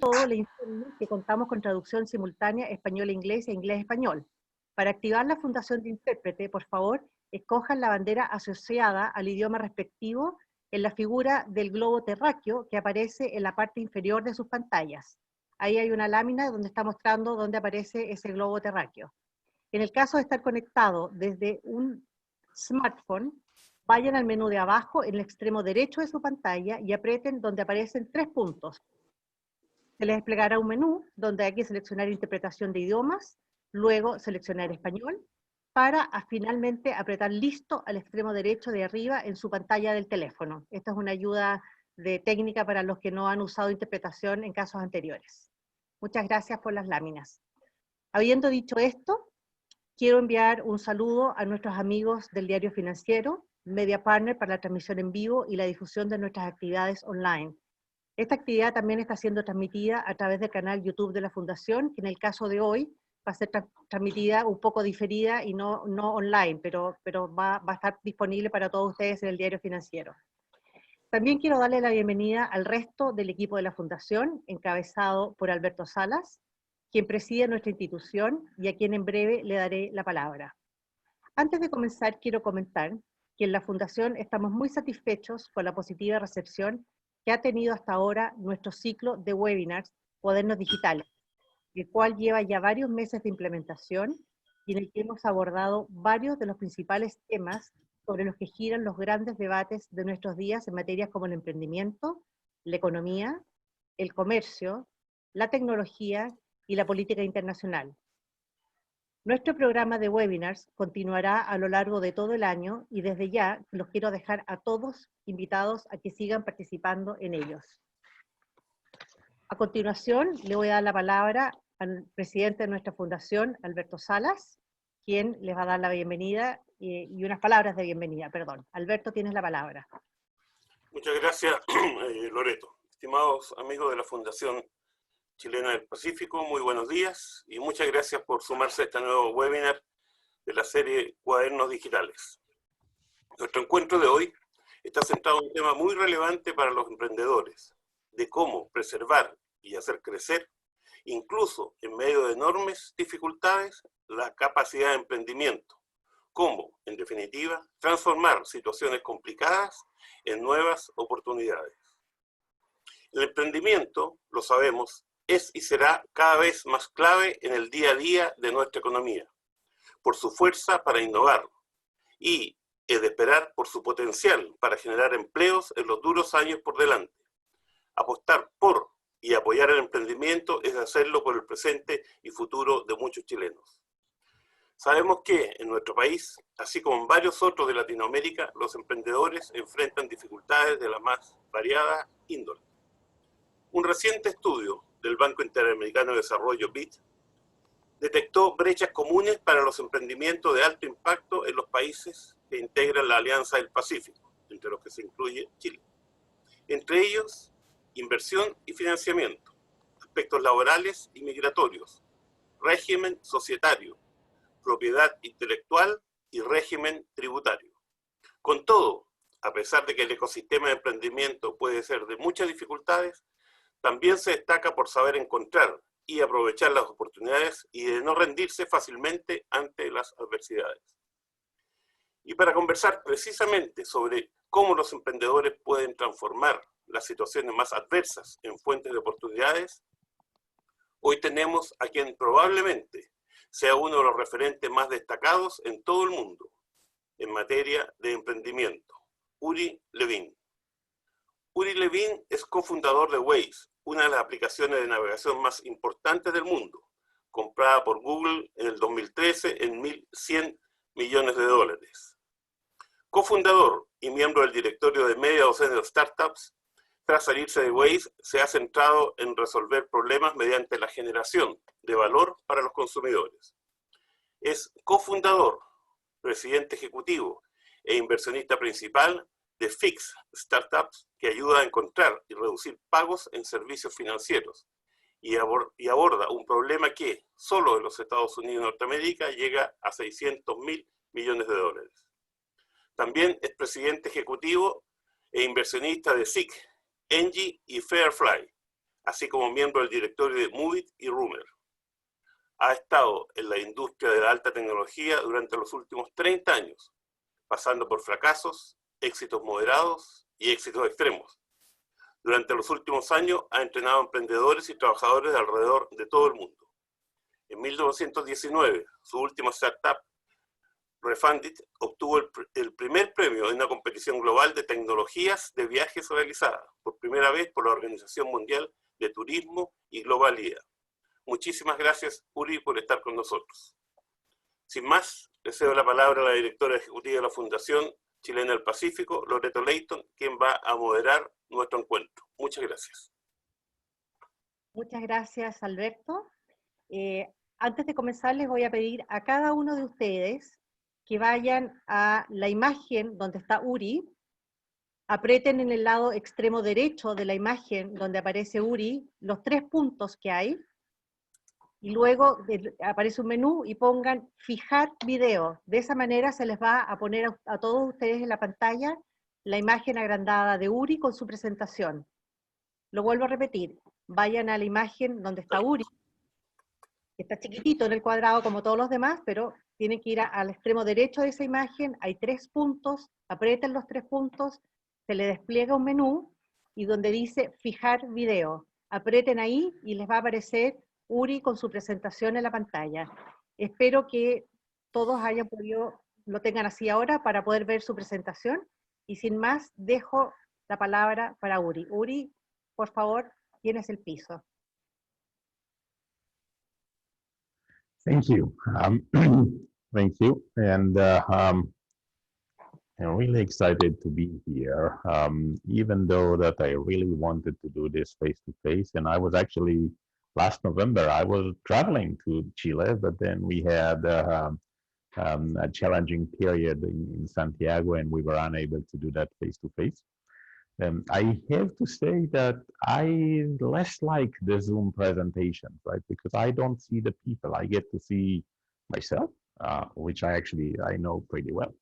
todo, le informo que contamos con traducción simultánea español-inglés e inglés-español. Para activar la función de intérprete, por favor, escojan la bandera asociada al idioma respectivo en la figura del globo terráqueo que aparece en la parte inferior de sus pantallas. Ahí hay una lámina donde está mostrando dónde aparece ese globo terráqueo. En el caso de estar conectado desde un smartphone, vayan al menú de abajo en el extremo derecho de su pantalla y aprieten donde aparecen 3 puntos. Se les desplegará un menú donde hay que seleccionar interpretación de idiomas, luego seleccionar español, para finalmente apretar listo al extremo derecho de arriba en su pantalla del teléfono. Esta es una ayuda de técnica para los que no han usado interpretación en casos anteriores. Muchas gracias por las láminas. Habiendo dicho esto, quiero enviar un saludo a nuestros amigos del Diario Financiero, Media Partner para la transmisión en vivo y la difusión de nuestras actividades online. Esta actividad también está siendo transmitida a través del canal YouTube de la Fundación, que en el caso de hoy va a ser transmitida un poco diferida y no online, pero va a estar disponible para todos ustedes en el Diario Financiero. También quiero darle la bienvenida al resto del equipo de la Fundación, encabezado por Alberto Salas, quien preside nuestra institución y a quien en breve le daré la palabra. Antes de comenzar, quiero comentar que en la Fundación estamos muy satisfechos con la positiva recepción que ha tenido hasta ahora nuestro ciclo de webinars Cuadernos Digitales, el cual lleva ya varios meses de implementación y en el que hemos abordado varios de los principales temas sobre los que giran los grandes debates de nuestros días en materias como el emprendimiento, la economía, el comercio, la tecnología y la política internacional. Nuestro programa de webinars continuará a lo largo de todo el año y desde ya los quiero dejar a todos invitados a que sigan participando en ellos. A continuación, le voy a dar la palabra al presidente de nuestra fundación, Alberto Salas, quien les va a dar la bienvenida y unas palabras de bienvenida, perdón. Alberto, tienes la palabra. Muchas gracias, Loreto. Estimados amigos de la Fundación Chilena del Pacífico, muy buenos días y muchas gracias por sumarse a este nuevo webinar de la serie Cuadernos Digitales. Nuestro encuentro de hoy está centrado en un tema muy relevante para los emprendedores, de cómo preservar y hacer crecer, incluso en medio de enormes dificultades, la capacidad de emprendimiento. Cómo, en definitiva, transformar situaciones complicadas en nuevas oportunidades. El emprendimiento, lo sabemos, es y será cada vez más clave en el día a día de nuestra economía, por su fuerza para innovar y, es de esperar, por su potencial para generar empleos en los duros años por delante. Apostar por y apoyar el emprendimiento es hacerlo por el presente y futuro de muchos chilenos. Sabemos que en nuestro país, así como en varios otros de Latinoamérica, los emprendedores enfrentan dificultades de la más variada índole. Un reciente estudio del Banco Interamericano de Desarrollo, BID, detectó brechas comunes para los emprendimientos de alto impacto en los países que integran la Alianza del Pacífico, entre los que se incluye Chile. Entre ellos, inversión y financiamiento, aspectos laborales y migratorios, régimen societario, propiedad intelectual y régimen tributario. Con todo, a pesar de que el ecosistema de emprendimiento puede ser de muchas dificultades, también se destaca por saber encontrar y aprovechar las oportunidades y de no rendirse fácilmente ante las adversidades. Y para conversar precisamente sobre cómo los emprendedores pueden transformar las situaciones más adversas en fuentes de oportunidades, hoy tenemos a quien probablemente sea uno de los referentes más destacados en todo el mundo en materia de emprendimiento, Uri Levine. Uri Levine es cofundador de Waze, una de las aplicaciones de navegación más importantes del mundo, comprada por Google en el 2013 en $1.100 millones. Cofundador y miembro del directorio de media docena de startups, tras salirse de Waze, se ha centrado en resolver problemas mediante la generación de valor para los consumidores. Es cofundador, presidente ejecutivo e inversionista principal de Fix Startups, que ayuda a encontrar y reducir pagos en servicios financieros y aborda un problema que, solo en los Estados Unidos de Norteamérica, llega a $600.000 millones. También es presidente ejecutivo e inversionista de SIC, Engie y FairFly, así como miembro del directorio de Moovit y Roomer. Ha estado en la industria de la alta tecnología durante los últimos 30 años, pasando por fracasos, éxitos moderados y éxitos extremos. Durante los últimos años ha entrenado a emprendedores y trabajadores de alrededor de todo el mundo. En 1919, su última startup, Refunded, obtuvo el primer premio en una competición global de tecnologías de viajes realizada, por primera vez por la Organización Mundial de Turismo y Globalidad. Muchísimas gracias, Uri, por estar con nosotros. Sin más, le cedo la palabra a la directora ejecutiva de la Fundación Chilena del Pacífico, Loreto Leighton, quien va a moderar nuestro encuentro. Muchas gracias. Muchas gracias, Alberto. Antes de comenzar, les voy a pedir a cada uno de ustedes que vayan a la imagen donde está Uri, aprieten en el lado extremo derecho de la imagen donde aparece Uri los 3 puntos que hay, y luego aparece un menú y pongan fijar video. De esa manera se les va a poner a todos ustedes en la pantalla la imagen agrandada de Uri con su presentación. Lo vuelvo a repetir, vayan a la imagen donde está Uri, que está chiquitito en el cuadrado como todos los demás, pero tienen que ir al extremo derecho de esa imagen, hay 3 puntos, aprieten los 3 puntos, se le despliega un menú, y donde dice fijar video, aprieten ahí y les va a aparecer Uri con su presentación en la pantalla. Espero que todos hayan podido, lo tengan así ahora para poder ver su presentación, y sin más, dejo la palabra para Uri. Uri, por favor, tienes el piso. Thank you. Thank you. And I'm really excited to be here, even though that I really wanted to do this face-to-face. And I was actually, last November, I was traveling to Chile, but then we had a challenging period in Santiago, and we were unable to do that face-to-face. I have to say that I less like the Zoom presentations, right? Because I don't see the people. I get to see myself, which I know pretty well.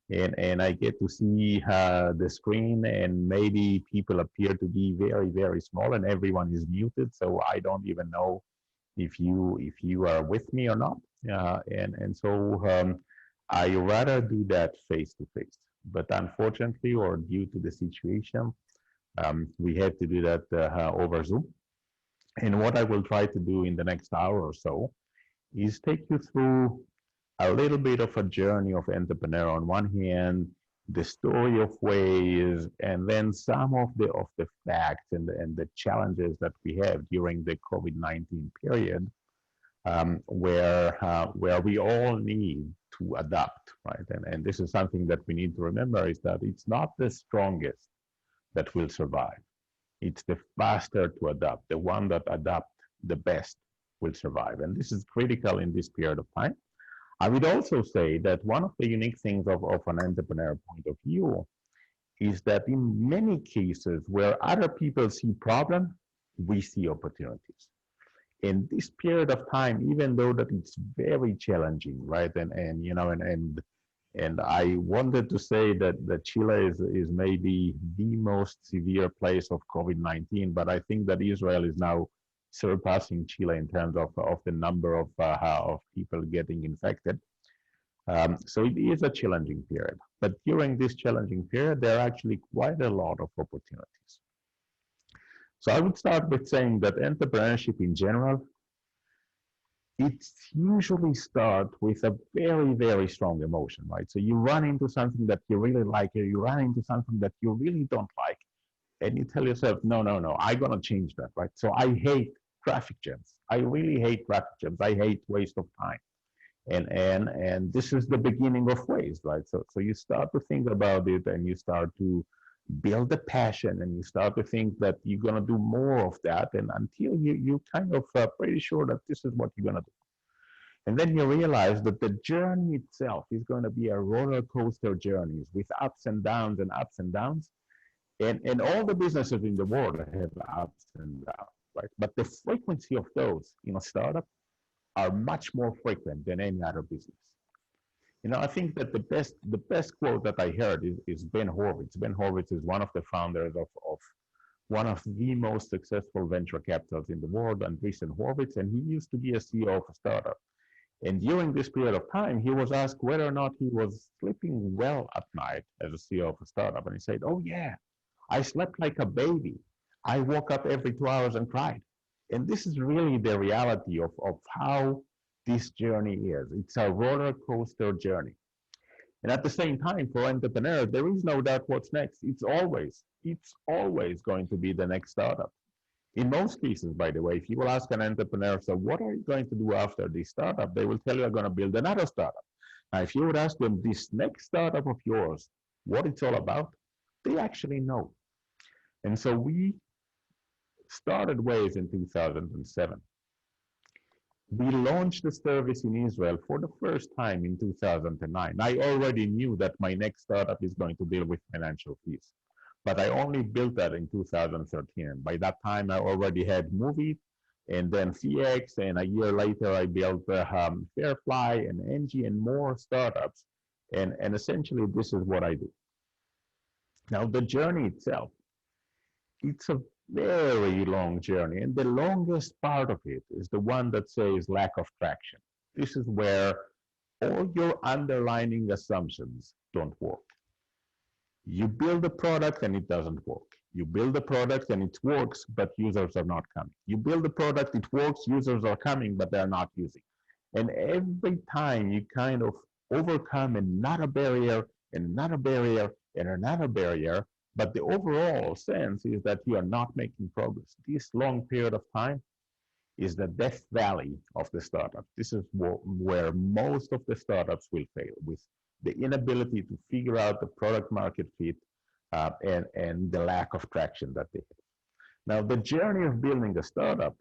And I get to see the screen, and maybe people appear to be very, very small, and everyone is muted. So I don't even know if you are with me or not. So I rather do that face-to-face. But unfortunately, or due to the situation, we had to do that over Zoom. And what I will try to do in the next hour or so is take you through a little bit of a journey of entrepreneur. On one hand, the story of Waze, and then some of the facts and the challenges that we have during the COVID-19 period, where we all need to adapt, right? And this is something that we need to remember, is that it's not the strongest that will survive. It's the faster to adapt. The one that adapts the best will survive. And this is critical in this period of time. I would also say that one of the unique things of an entrepreneur point of view is that in many cases where other people see problems, we see opportunities. In this period of time, even though that it's very challenging, right? And I wanted to say that Chile is maybe the most severe place of COVID-19, but I think that Israel is now surpassing Chile in terms of the number of people getting infected. So it is a challenging period. But during this challenging period, there are actually quite a lot of opportunities. So I would start with saying that entrepreneurship in general, it's usually start with a very, very strong emotion, right? So you run into something that you really like, or you run into something that you really don't like, and you tell yourself, no, I'm gonna change that, right? So I hate traffic jams. I really hate traffic jams. I hate waste of time. And this is the beginning of Waze, right? So you start to think about it, and you start to build a passion, and you start to think that you're going to do more of that, and until you kind of pretty sure that this is what you're going to do. And then you realize that the journey itself is going to be a roller coaster journey with ups and downs and ups and downs. And all the businesses in the world have ups and downs, right? But the frequency of those in a startup are much more frequent than any other business. You know, I think that the best quote that I heard is Ben Horowitz. Ben Horowitz is one of the founders one of the most successful venture capitals in the world, Andreessen Horowitz, and he used to be a CEO of a startup. And during this period of time, he was asked whether or not he was sleeping well at night as a CEO of a startup. And he said, oh yeah, I slept like a baby. I woke up every 2 hours and cried. And this is really the reality of how this journey is. It's a roller coaster journey. And at the same time, for entrepreneurs, there is no doubt what's next. It's always going to be the next startup. In most cases, by the way, if you will ask an entrepreneur, so what are you going to do after this startup? They will tell you, I'm going to build another startup. Now, if you would ask them, this next startup of yours, what it's all about, they actually know. And so we started Waze in 2007. We launched the service in Israel for the first time in 2009. I already knew that my next startup is going to deal with financial fees, but I only built that in 2013. And by that time, I already had Moovit and then CX, and a year later, I built FairFly and Engie and more startups. And essentially, this is what I do. Now, the journey itself, it's a very long journey, and the longest part of it is the one that says lack of traction. This is where all your underlying assumptions don't work. You build a product and it doesn't work. You build a product and it works, but users are not coming. You build a product, it works, users are coming, but they're not using. And every time you kind of overcome another barrier and another barrier and another barrier, but the overall sense is that you are not making progress. This long period of time is the death valley of the startup. This is where most of the startups will fail, with the inability to figure out the product market fit and the lack of traction that they have. Now, the journey of building a startup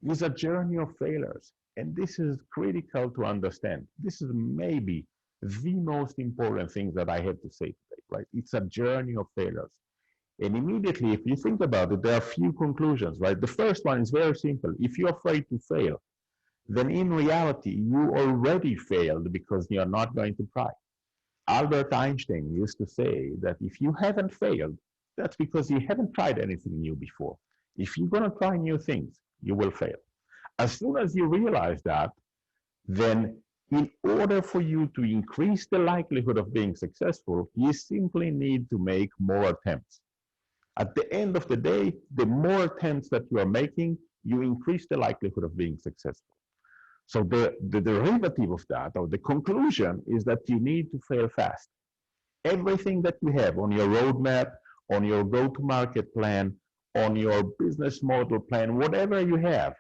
is a journey of failures. And this is critical to understand. This is maybe the most important thing that I have to say today, right? It's a journey of failures. And immediately, if you think about it, there are a few conclusions, right? The first one is very simple. If you're afraid to fail, then in reality, you already failed because you're not going to try. Albert Einstein used to say that if you haven't failed, that's because you haven't tried anything new before. If you're going to try new things, you will fail. As soon as you realize that, then in order for you to increase the likelihood of being successful, you simply need to make more attempts. At the end of the day, the more attempts that you are making, you increase the likelihood of being successful. So the derivative of that, or the conclusion, is that you need to fail fast. Everything that you have on your roadmap, on your go-to-market plan, on your business model plan, whatever you have,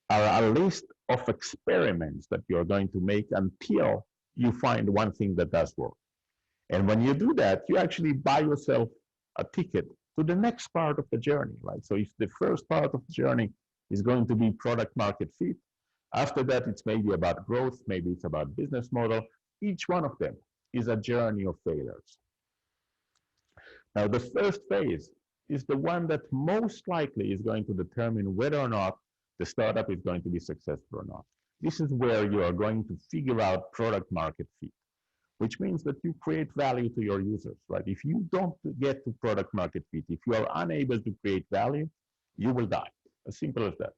are a list of experiments that you're going to make until you find one thing that does work. And when you do that, you actually buy yourself a ticket to the next part of the journey, right? So if the first part of the journey is going to be product market fit, after that, it's maybe about growth, maybe it's about business model. Each one of them is a journey of failures. Now, the first phase is the one that most likely is going to determine whether or not the startup is going to be successful or not. This is where you are going to figure out product market fit, which means that you create value to your users, right? If you don't get to product market fit, if you are unable to create value, you will die. As simple as that.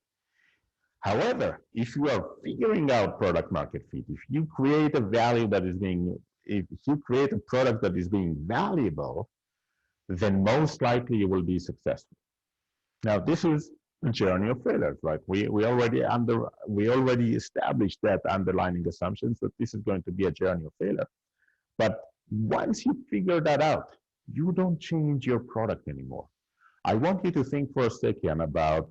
However, if you are figuring out product market fit, if you create a value that is being, if you create a product that is being valuable, then most likely you will be successful. Now, this is a journey of failures, right? We already established that underlying assumptions that this is going to be a journey of failure. But once you figure that out, you don't change your product anymore. I want you to think for a second about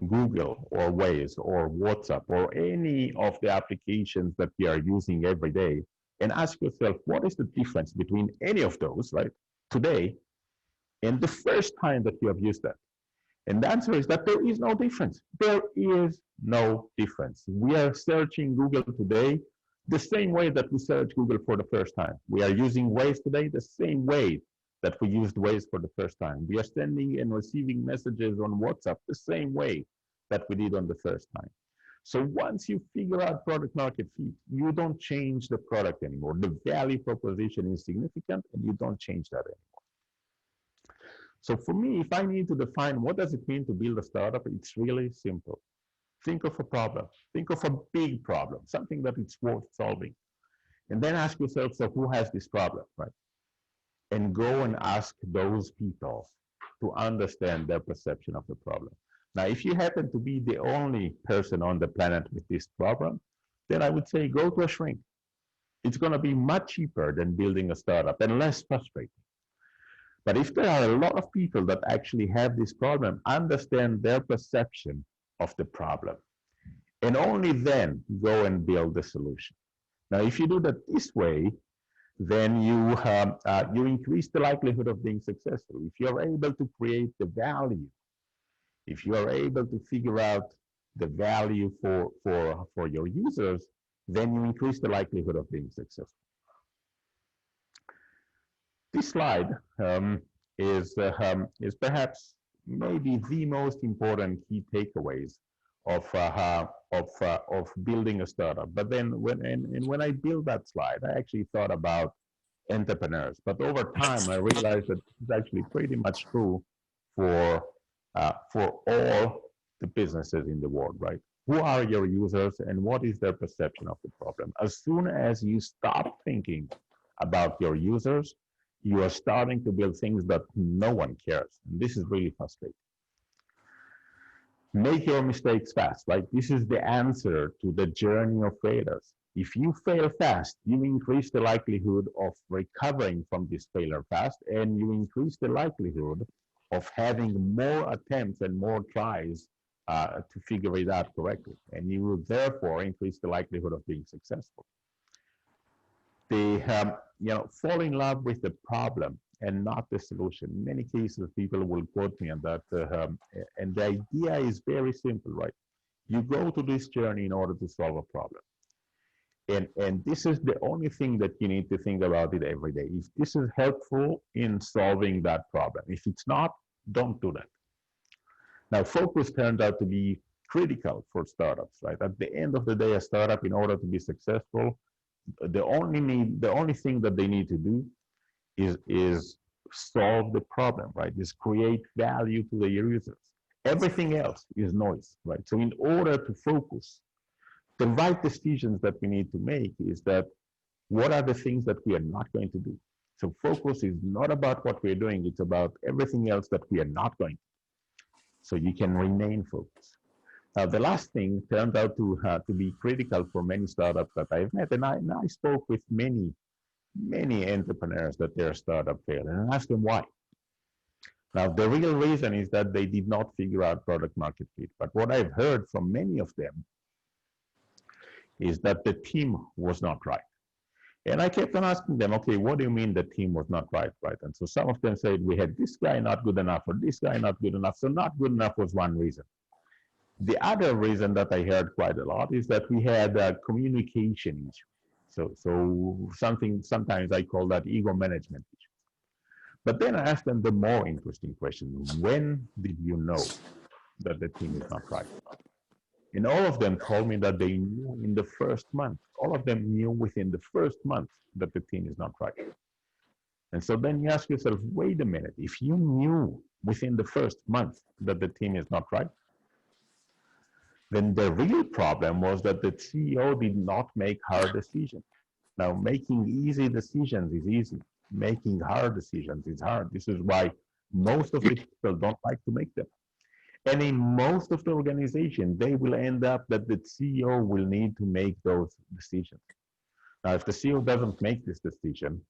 Google or Waze or WhatsApp or any of the applications that we are using every day, and ask yourself, what is the difference between any of those, right, today and the first time that you have used that? And the answer is that there is no difference. There is no difference. We are searching Google today the same way that we searched Google for the first time. We are using Waze today the same way that we used Waze for the first time. We are sending and receiving messages on WhatsApp the same way that we did on the first time. So once you figure out product market fit, you don't change the product anymore. The value proposition is significant and you don't change that anymore. So for me, if I need to define what does it mean to build a startup, it's really simple. Think of a problem. Think of a big problem, something that it's worth solving. And then ask yourself, so who has this problem, right? And go and ask those people to understand their perception of the problem. Now, if you happen to be the only person on the planet with this problem, then I would say go to a shrink. It's going to be much cheaper than building a startup and less frustrating. But if there are a lot of people that actually have this problem, understand their perception of the problem, and only then go and build the solution. Now, if you do that this way, then you increase the likelihood of being successful. If you're able to create the value, if you are able to figure out the value for your users, then you increase the likelihood of being successful. This slide is perhaps maybe the most important key takeaways of building a startup. But then when I built that slide, I actually thought about entrepreneurs. But over time, I realized that it's actually pretty much true for all the businesses in the world, right? Who are your users and what is their perception of the problem? As soon as you stop thinking about your users, you are starting to build things that no one cares. And this is really frustrating. Make your mistakes fast, right? This is the answer to the journey of failures. If you fail fast, you increase the likelihood of recovering from this failure fast, and you increase the likelihood of having more attempts and more tries to figure it out correctly. And you will therefore increase the likelihood of being successful. Fall in love with the problem and not the solution. In many cases, people will quote me on that. And the idea is very simple, right? You go to this journey in order to solve a problem. And this is the only thing that you need to think about it every day. If this is helpful in solving that problem. If it's not, don't do that. Now, focus turns out to be critical for startups, right? At the end of the day, a startup, in order to be successful, the only thing that they need to do is solve the problem, right? Is create value to the users. Everything else is noise, right? So in order to focus, the right decisions that we need to make is that what are the things that we are not going to do? So focus is not about what we're doing, it's about everything else that we are not going to do. So you can remain focused. Now, the last thing turned out to be critical for many startups that I've met, and I spoke with many entrepreneurs that their startup failed, and I asked them why. Now, the real reason is that they did not figure out product market fit. But what I've heard from many of them is that the team was not right. And I kept on asking them, okay, what do you mean the team was not right? And so some of them said, we had this guy not good enough, or this guy not good enough. So not good enough was one reason. The other reason that I heard quite a lot is that we had a communication issue. So sometimes I call that ego management issue. But then I asked them the more interesting question: when did you know that the team is not right? And all of them told me that they knew in the first month. All of them knew within the first month that the team is not right. And so then you ask yourself, wait a minute, if you knew within the first month that the team is not right, then the real problem was that the CEO did not make hard decisions. Now, making easy decisions is easy. Making hard decisions is hard. This is why most of the people don't like to make them. And in most of the organizations, they will end up that the CEO will need to make those decisions. Now, if the CEO doesn't make this decision,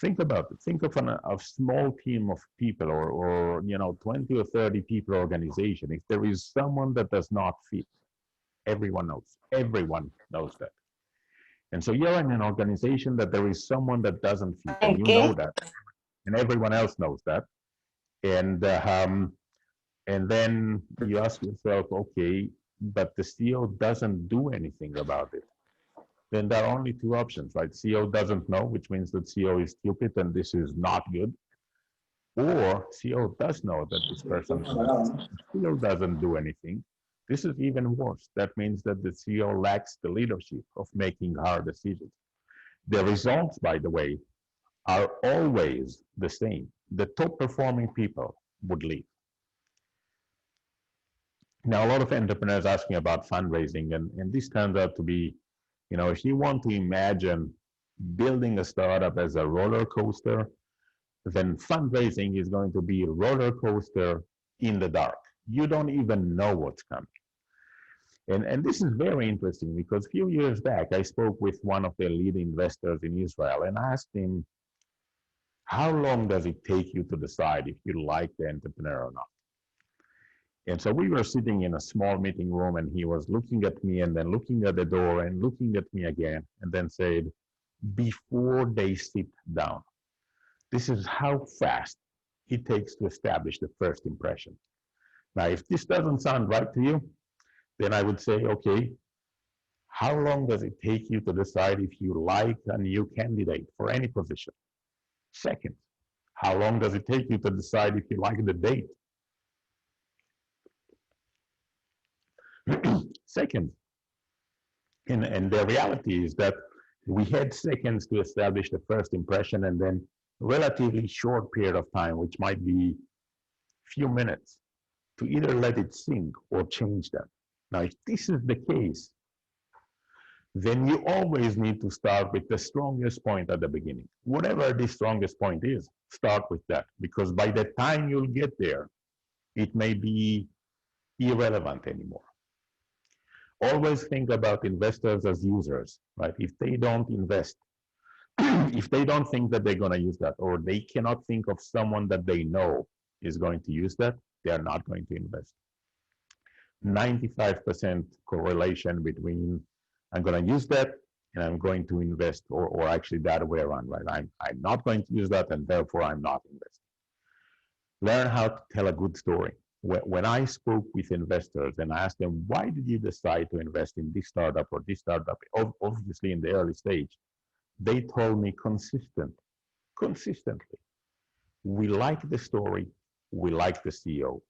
think about it. Think of a small team of people or 20 or 30 people organization. If there is someone that does not fit, everyone knows. Everyone knows that. And so you're in an organization that there is someone that doesn't fit, and you know that, and everyone else knows that. And then you ask yourself, okay, but the CEO doesn't do anything about it. Then there are only two options, right? CEO doesn't know, which means that CEO is stupid and this is not good. Or CEO does know that this person still doesn't do anything. This is even worse. That means that the CEO lacks the leadership of making hard decisions. The results, by the way, are always the same. The top performing people would leave. Now, a lot of entrepreneurs ask me about fundraising, and this turns out to be, if you want to imagine building a startup as a roller coaster, then fundraising is going to be a roller coaster in the dark. You don't even know what's coming. And this is very interesting because a few years back, I spoke with one of the lead investors in Israel and asked him, how long does it take you to decide if you like the entrepreneur or not? And so we were sitting in a small meeting room and he was looking at me and then looking at the door and looking at me again and then said, before they sit down. This is how fast it takes to establish the first impression. Now, if this doesn't sound right to you, then I would say, okay, how long does it take you to decide if you like a new candidate for any position? Second, how long does it take you to decide if you like the date? Second, and the reality is that we had seconds to establish the first impression and then relatively short period of time, which might be few minutes, to either let it sink or change that. Now, if this is the case, then you always need to start with the strongest point at the beginning. Whatever the strongest point is, start with that, because by the time you'll get there, it may be irrelevant anymore. Always think about investors as users, right? If they don't invest, if they don't think that they're going to use that, or they cannot think of someone that they know is going to use that, they are not going to invest. 95% correlation between I'm going to use that and I'm going to invest, or actually that way around, right? I'm not going to use that and therefore I'm not investing. Learn how to tell a good story. When I spoke with investors and I asked them, why did you decide to invest in this startup or this startup, obviously in the early stage, they told me consistently, we like the story, we like the CEO.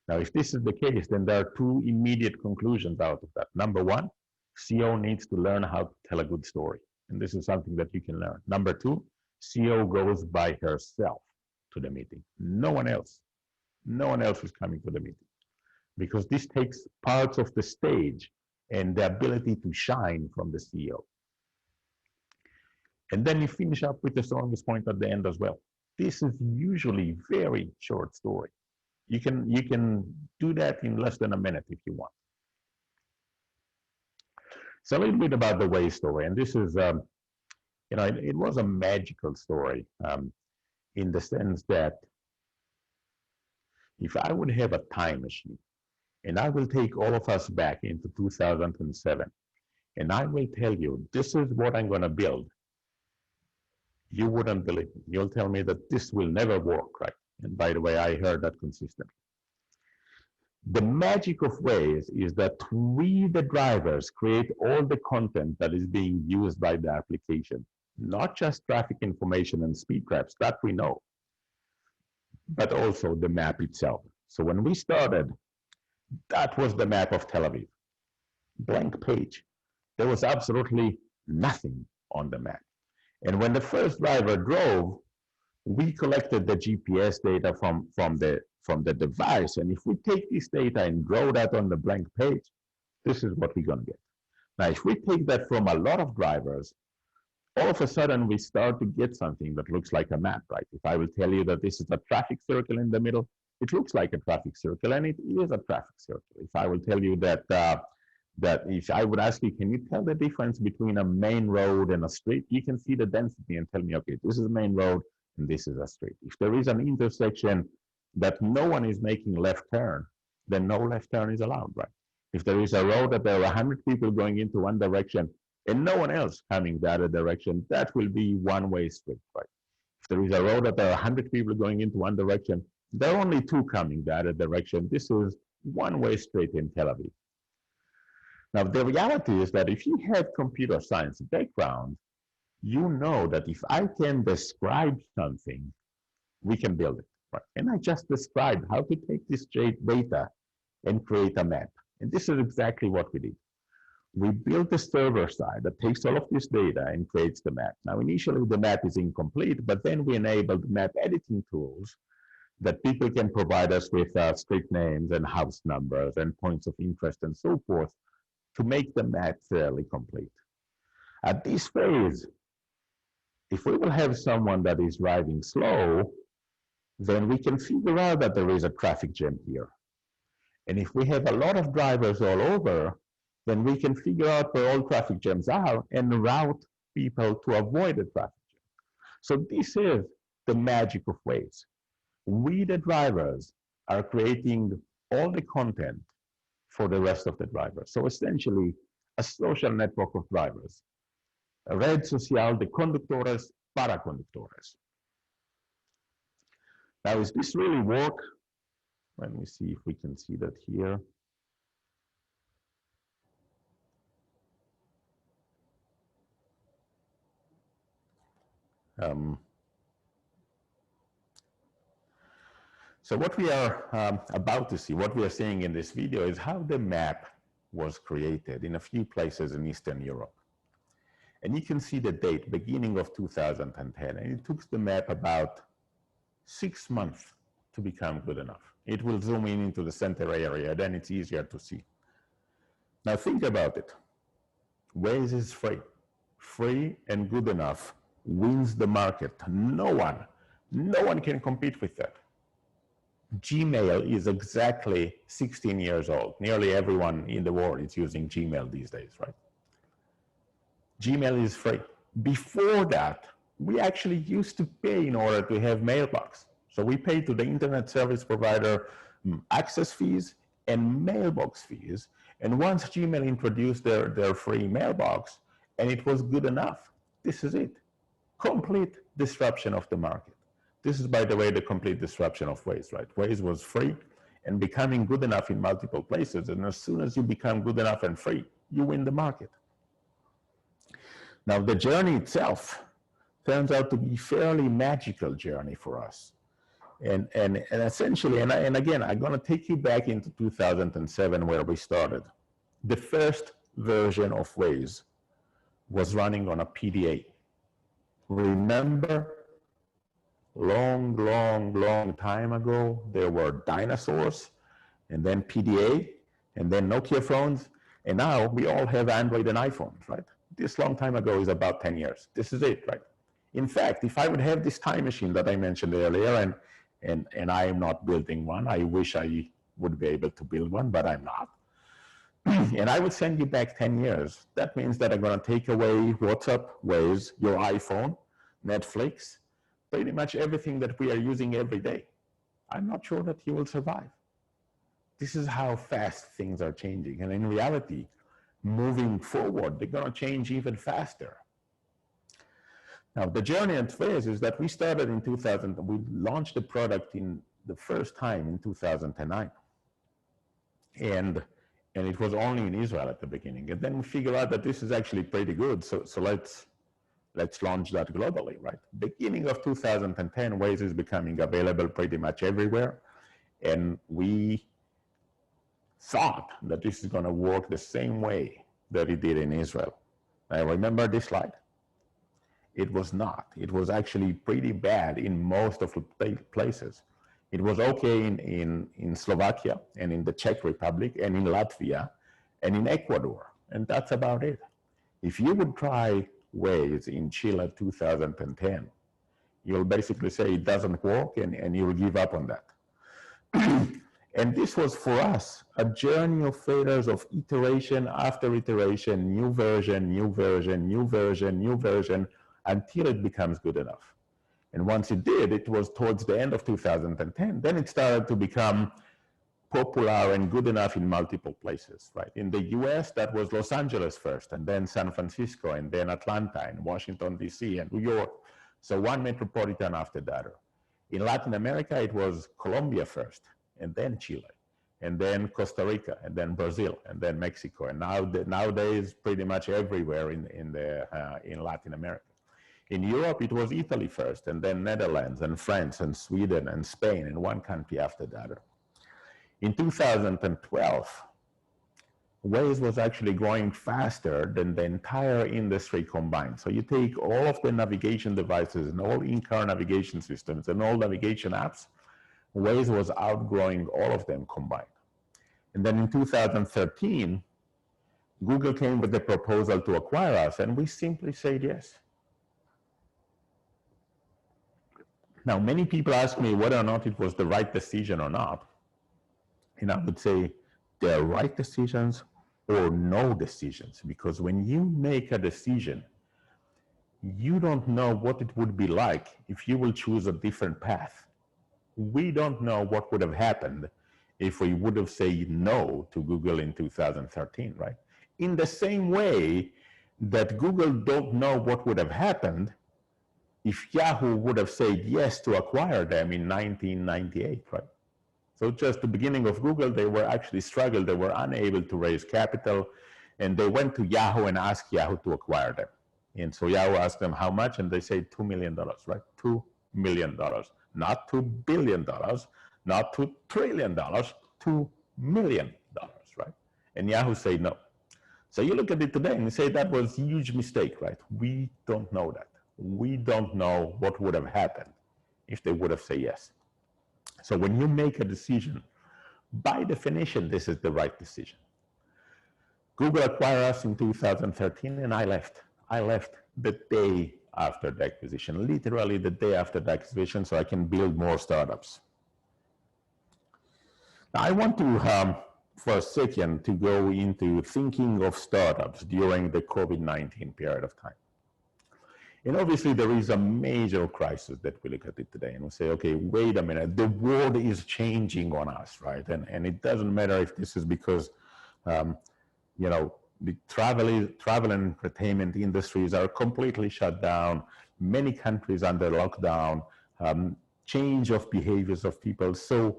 Now, if this is the case, then there are two immediate conclusions out of that. Number one, CEO needs to learn how to tell a good story. And this is something that you can learn. Number two, CEO goes by herself to the meeting. No one else is coming to the meeting, because this takes parts of the stage and the ability to shine from the CEO. And then you finish up with the strongest point at the end as well. This is usually very short story. You can do that in less than a minute if you want. So a little bit about the Waze story, and this is, it was a magical story in the sense that if I would have a time machine and I will take all of us back into 2007 and I will tell you, this is what I'm going to build, you wouldn't believe me. You'll tell me that this will never work, right? And by the way, I heard that consistently. The magic of Waze is that we, the drivers, create all the content that is being used by the application, not just traffic information and speed traps, that we know, but also the map itself. So when we started, that was the map of Tel Aviv. Blank page. There was absolutely nothing on the map. And when the first driver drove, we collected the GPS data from the device. And if we take this data and draw that on the blank page, this is what we're going to get. Now, if we take that from a lot of drivers, all of a sudden we start to get something that looks like a map, right? If I will tell you that this is a traffic circle in the middle, it looks like a traffic circle, and it is a traffic circle. If I will tell you that if I would ask you, can you tell the difference between a main road and a street? You can see the density and tell me, okay, this is a main road and this is a street. If there is an intersection that no one is making left turn, then no left turn is allowed, right? If there is a road that there are 100 people going into one direction and no one else coming the other direction, that will be one-way street, right? If there is a road that there are 100 people going into one direction, there are only two coming the other direction. This is one-way street in Tel Aviv. Now, the reality is that if you have computer science background, you know that if I can describe something, we can build it, right? And I just described how to take this data and create a map. And this is exactly what we did. we built a server side that takes all of this data and creates the map. Now, initially, the map is incomplete, but then we enabled map editing tools that people can provide us with street names and house numbers and points of interest and so forth to make the map fairly complete. At this phase, if we will have someone that is driving slow, then we can figure out that there is a traffic jam here. And if we have a lot of drivers all over, then we can figure out where all traffic jams are and route people to avoid the traffic jam. So this is the magic of Waze. We, the drivers, are creating all the content for the rest of the drivers. So essentially, a social network of drivers. A red social de conductores para conductores. Now, is this really work? Let me see if we can see that here. So what we are about to see, what we are seeing in this video is how the map was created in a few places in Eastern Europe. And you can see the date, beginning of 2010, and it took the map about 6 months to become good enough. It will zoom in into the center area, then it's easier to see. Now think about it. Waze is free. Free and good enough wins the market. No one can compete with that. Gmail is exactly 16 years old. Nearly everyone in the world is using Gmail these days, right? Gmail is free. Before that, we actually used to pay in order to have mailbox. So we paid to the internet service provider access fees and mailbox fees. And once Gmail introduced their free mailbox, and it was good enough, this is it. Complete disruption of the market. This is, by the way, the complete disruption of Waze, right? Waze was free and becoming good enough in multiple places. And as soon as you become good enough and free, you win the market. Now, the journey itself turns out to be a fairly magical journey for us. And essentially, and again, I'm going to take you back into 2007 where we started. The first version of Waze was running on a PDA. Remember, long time ago, there were dinosaurs, and then PDA, and then Nokia phones, and now we all have Android and iPhones, right? This long time ago is about 10 years. This is it, right? In fact, if I would have this time machine that I mentioned earlier, and I am not building one, I wish I would be able to build one, but I'm not. And I would send you back 10 years. That means that I'm going to take away WhatsApp, Waze, your iPhone, Netflix, pretty much everything that we are using every day. I'm not sure that you will survive. This is how fast things are changing. And in reality, moving forward, they're going to change even faster. Now, the journey at Waze is that we started in 2000. We launched the product in the first time in 2009. And it was only in Israel at the beginning. And then we figured out that this is actually pretty good. So let's launch that globally, right? Beginning of 2010, Waze is becoming available pretty much everywhere. And we thought that this is going to work the same way that it did in Israel. Now, remember this slide? It was not. It was actually pretty bad in most of the places. It was okay in Slovakia and in the Czech Republic and in Latvia and in Ecuador. And that's about it. If you would try Waze in Chile 2010, you'll basically say it doesn't work and you'll give up on that. And this was for us a journey of failures of iteration after iteration, new version, new version, new version, new version, until it becomes good enough. And once it did, it was towards the end of 2010, then it started to become popular and good enough in multiple places, right? In the US, that was Los Angeles first, and then San Francisco, and then Atlanta, and Washington, DC, and New York. So one metropolitan after the other. In Latin America, it was Colombia first, and then Chile, and then Costa Rica, and then Brazil, and then Mexico, and nowadays pretty much everywhere in Latin America. In Europe, it was Italy first, and then Netherlands, and France, and Sweden, and Spain, and one country after the other. In 2012, Waze was actually growing faster than the entire industry combined. So you take all of the navigation devices and all in-car navigation systems and all navigation apps, Waze was outgrowing all of them combined. And then in 2013, Google came with the proposal to acquire us, and we simply said yes. Now, many people ask me whether or not it was the right decision or not. And I would say there are right decisions or no decisions, because when you make a decision, you don't know what it would be like if you will choose a different path. We don't know what would have happened if we would have said no to Google in 2013, right? In the same way that Google don't know what would have happened if Yahoo would have said yes to acquire them in 1998, right? So just the beginning of Google, they were actually struggled. They were unable to raise capital, and they went to Yahoo and asked Yahoo to acquire them. And so Yahoo asked them how much, and they said $2 million, right? $2 million, not $2 billion, not $2 trillion, $2 million, right? And Yahoo said no. So you look at it today and you say that was a huge mistake, right? We don't know that. We don't know what would have happened if they would have said yes. So when you make a decision, by definition, this is the right decision. Google acquired us in 2013, and I left. I left the day after the acquisition, literally the day after the acquisition, so I can build more startups. Now, I want to, for a second, to go into thinking of startups during the COVID-19 period of time. And obviously, there is a major crisis that we look at it today, and we say, okay, wait a minute, the world is changing on us, right? And it doesn't matter if this is because, you know, the travel and entertainment industries are completely shut down, many countries under lockdown, change of behaviors of people, so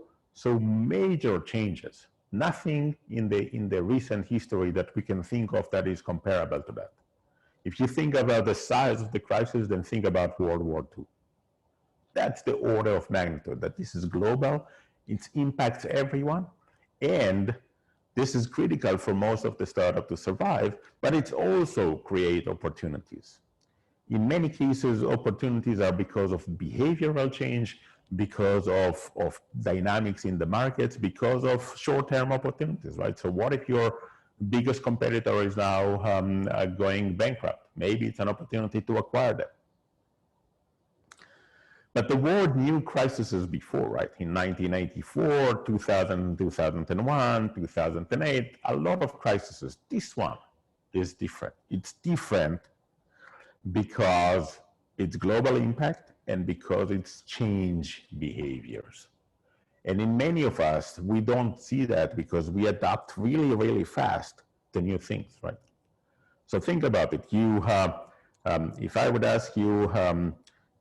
major changes. Nothing in the recent history that we can think of that is comparable to that. If you think about the size of the crisis, then think about World War II. That's the order of magnitude, that this is global, it impacts everyone, and this is critical for most of the startup to survive, but it's also create opportunities. In many cases, opportunities are because of behavioral change, because of dynamics in the markets, because of short-term opportunities, right? So what if your biggest competitor is now going bankrupt? Maybe it's an opportunity to acquire them. But the world knew crises before, right? In 1984, 2000, 2001, 2008, a lot of crises. This one is different. It's different because it's global impact and because it's change behaviors. And in many of us, we don't see that because we adapt really, really fast to new things, right? So think about it. You, if I would ask you,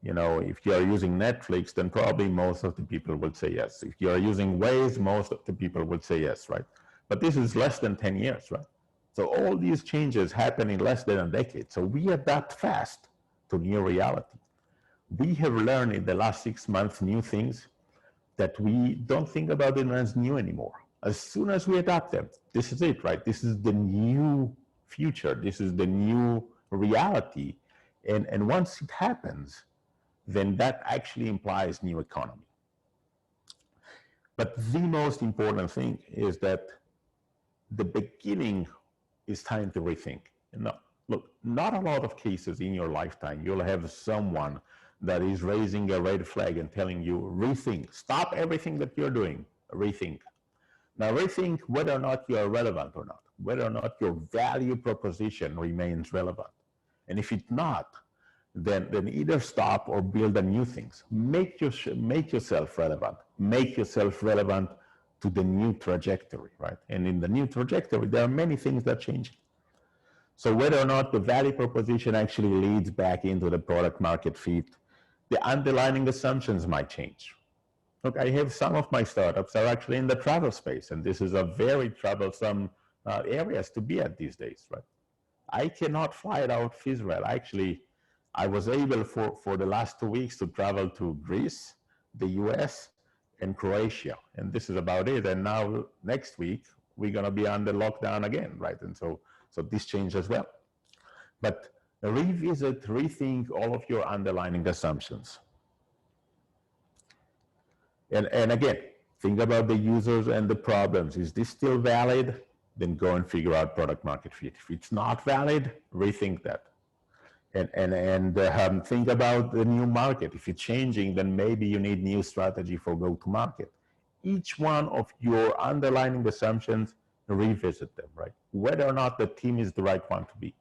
you know, if you are using Netflix, then probably most of the people would say yes. If you are using Waze, most of the people would say yes, right? But this is less than 10 years, right? So all these changes happen in less than a decade. So we adapt fast to new reality. We have learned in the last 6 months new things that we don't think about them as new anymore. As soon as we adapt them, this is it, right? This is the new future. This is the new reality. And once it happens, then that actually implies new economy. But the most important thing is that the beginning is time to rethink. And look, not a lot of cases in your lifetime, you'll have someone that is raising a red flag and telling you, rethink, stop everything that you're doing, rethink. Now rethink whether or not you are relevant or not, whether or not your value proposition remains relevant. And if it's not, then either stop or build a new things. Make yourself relevant. Make yourself relevant to the new trajectory, right? And in the new trajectory, there are many things that change. So whether or not the value proposition actually leads back into the product market fit, the underlying assumptions might change. Look, I have some of my startups are actually in the travel space, and this is a very troublesome areas to be at these days, right? I cannot fly out of Israel. Actually, I was able for the last 2 weeks to travel to Greece, the US, and Croatia, and this is about it. And now next week, we're going to be under lockdown again, right? And so this changed as well. But revisit, rethink all of your underlying assumptions. And again, think about the users and the problems. Is this still valid? Then go and figure out product market fit. If it's not valid, rethink that. And think about the new market. If it's changing, then maybe you need new strategy for go-to-market. Each one of your underlying assumptions, revisit them, right? Whether or not the team is the right one to be.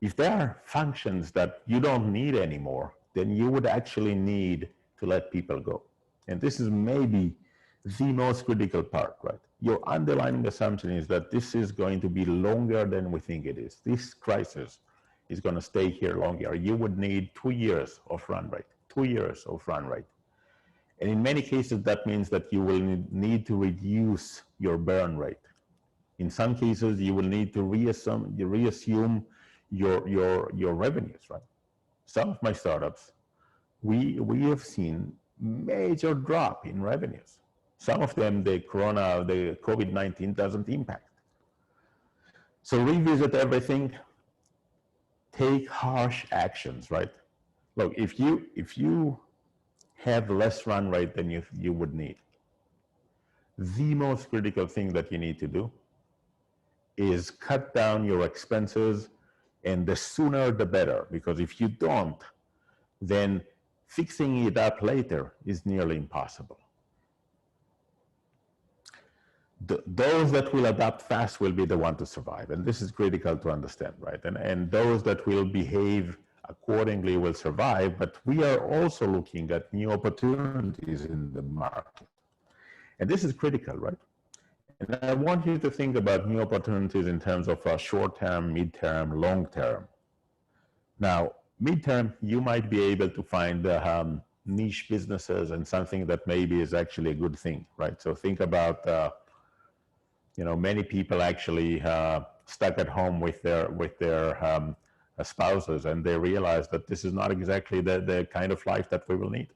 If there are functions that you don't need anymore, then you would actually need to let people go. And this is maybe the most critical part, right? Your underlying assumption is that this is going to be longer than we think it is. This crisis is going to stay here longer. You would need 2 years of run rate, 2 years of run rate. And in many cases, that means that you will need to reduce your burn rate. In some cases, you will need to reassume your revenues, right? Some of my startups, we have seen major drop in revenues. Some of them, the COVID-19 doesn't impact. So revisit everything, take harsh actions, right? Look, if you have less run rate than you would need, the most critical thing that you need to do is cut down your expenses, and the sooner the better, because if you don't, then fixing it up later is nearly impossible. Those that will adapt fast will be the one to survive, and this is critical to understand, right? And those that will behave accordingly will survive, but we are also looking at new opportunities in the market. And this is critical, right? And I want you to think about new opportunities in terms of short-term, mid-term, long-term. Now, mid-term, you might be able to find niche businesses and something that maybe is actually a good thing, right? So think about, many people actually stuck at home with their spouses, and they realize that this is not exactly the kind of life that we will need.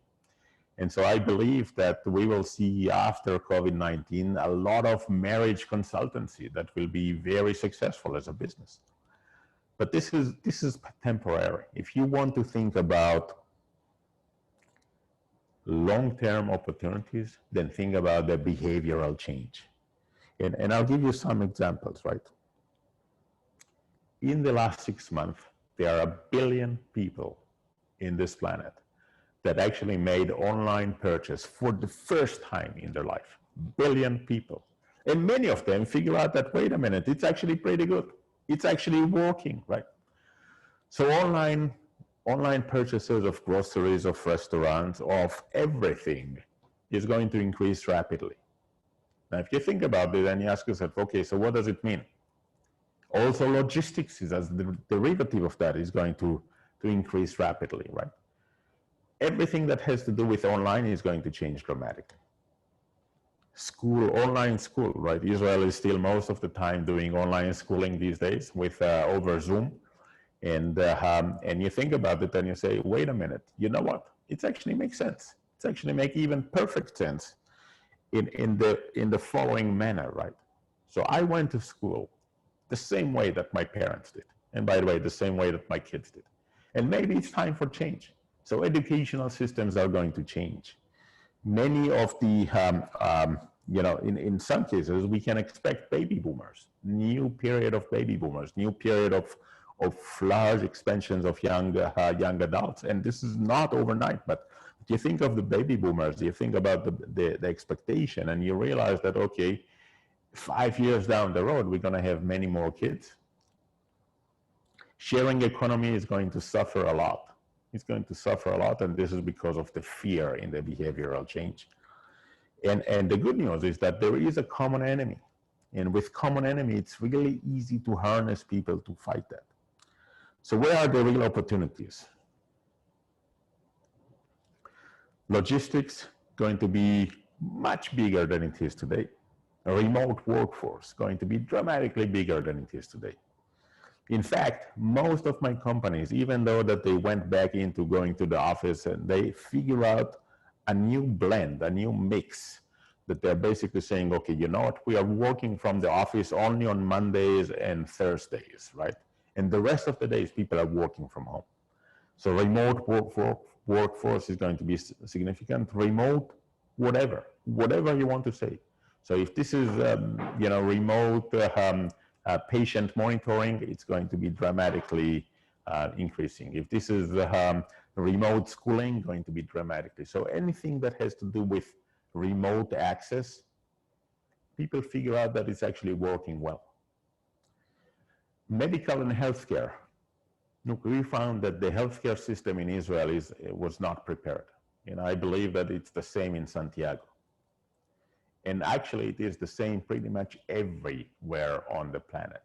And so I believe that we will see after COVID-19 a lot of marriage consultancy that will be very successful as a business. But this is temporary. If you want to think about long-term opportunities, then think about the behavioral change. And I'll give you some examples, right? In the last 6 months, there are 1 billion people in this planet that actually made online purchase for the first time in their life. 1 billion people. And many of them figure out that, wait a minute, it's actually pretty good. It's actually working, right? So online purchases of groceries, of restaurants, of everything is going to increase rapidly. Now, if you think about it and you ask yourself, okay, so what does it mean? Also, logistics is as the derivative of that is going to increase rapidly, right? Everything that has to do with online is going to change dramatically. Online school, right? Israel is still most of the time doing online schooling these days with over Zoom. And you think about it and you say, wait a minute, you know what? It actually makes sense. It's actually make even perfect sense in the following manner, right? So I went to school the same way that my parents did. And by the way, the same way that my kids did. And maybe it's time for change. So educational systems are going to change. Many of the, in some cases, we can expect baby boomers, new period of baby boomers, new period of large expansions of young adults. And this is not overnight, but if you think of the baby boomers, you think about the expectation, and you realize that, okay, 5 years down the road, we're going to have many more kids. Sharing economy is going to suffer a lot. It's going to suffer a lot, and this is because of the fear in the behavioral change. And the good news is that there is a common enemy. And with common enemy, it's really easy to harness people to fight that. So where are the real opportunities? Logistics going to be much bigger than it is today. A remote workforce going to be dramatically bigger than it is today. In fact, most of my companies, even though that they went back into going to the office, and they figure out a new blend, a new mix that they're basically saying, okay, you know what, we are working from the office only on Mondays and Thursdays, right? And the rest of the days, people are working from home. So remote workforce is going to be significant. Remote, whatever you want to say. So if this is, remote patient monitoring, it's going to be dramatically increasing. If this is remote schooling, going to be dramatically. So anything that has to do with remote access, people figure out that it's actually working well. Medical and healthcare. Look, we found that the healthcare system in Israel was not prepared. And I believe that it's the same in Santiago. And actually, it is the same pretty much everywhere on the planet.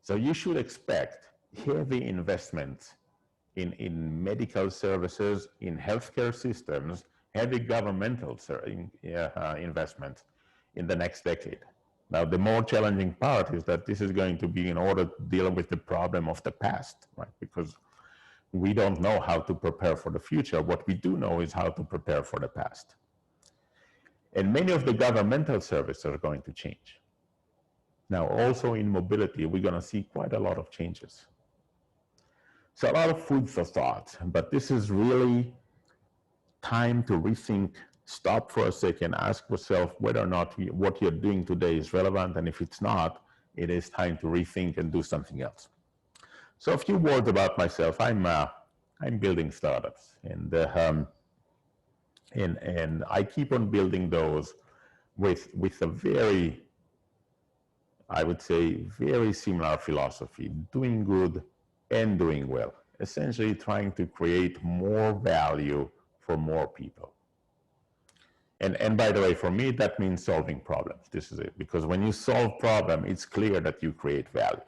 So you should expect heavy investments in medical services, in healthcare systems, heavy governmental investments in the next decade. Now, the more challenging part is that this is going to be in order to deal with the problem of the past, right? Because we don't know how to prepare for the future. What we do know is how to prepare for the past. And many of the governmental services are going to change. Now, also in mobility, we're going to see quite a lot of changes. So a lot of food for thought, but this is really time to rethink, stop for a second, ask yourself whether or not what you're doing today is relevant, and if it's not, it is time to rethink and do something else. So a few words about myself. I'm building startups, and I keep on building those with a very, I would say, very similar philosophy: doing good and doing well. Essentially, trying to create more value for more people. And by the way, for me, that means solving problems. This is it. Because when you solve problem, it's clear that you create value.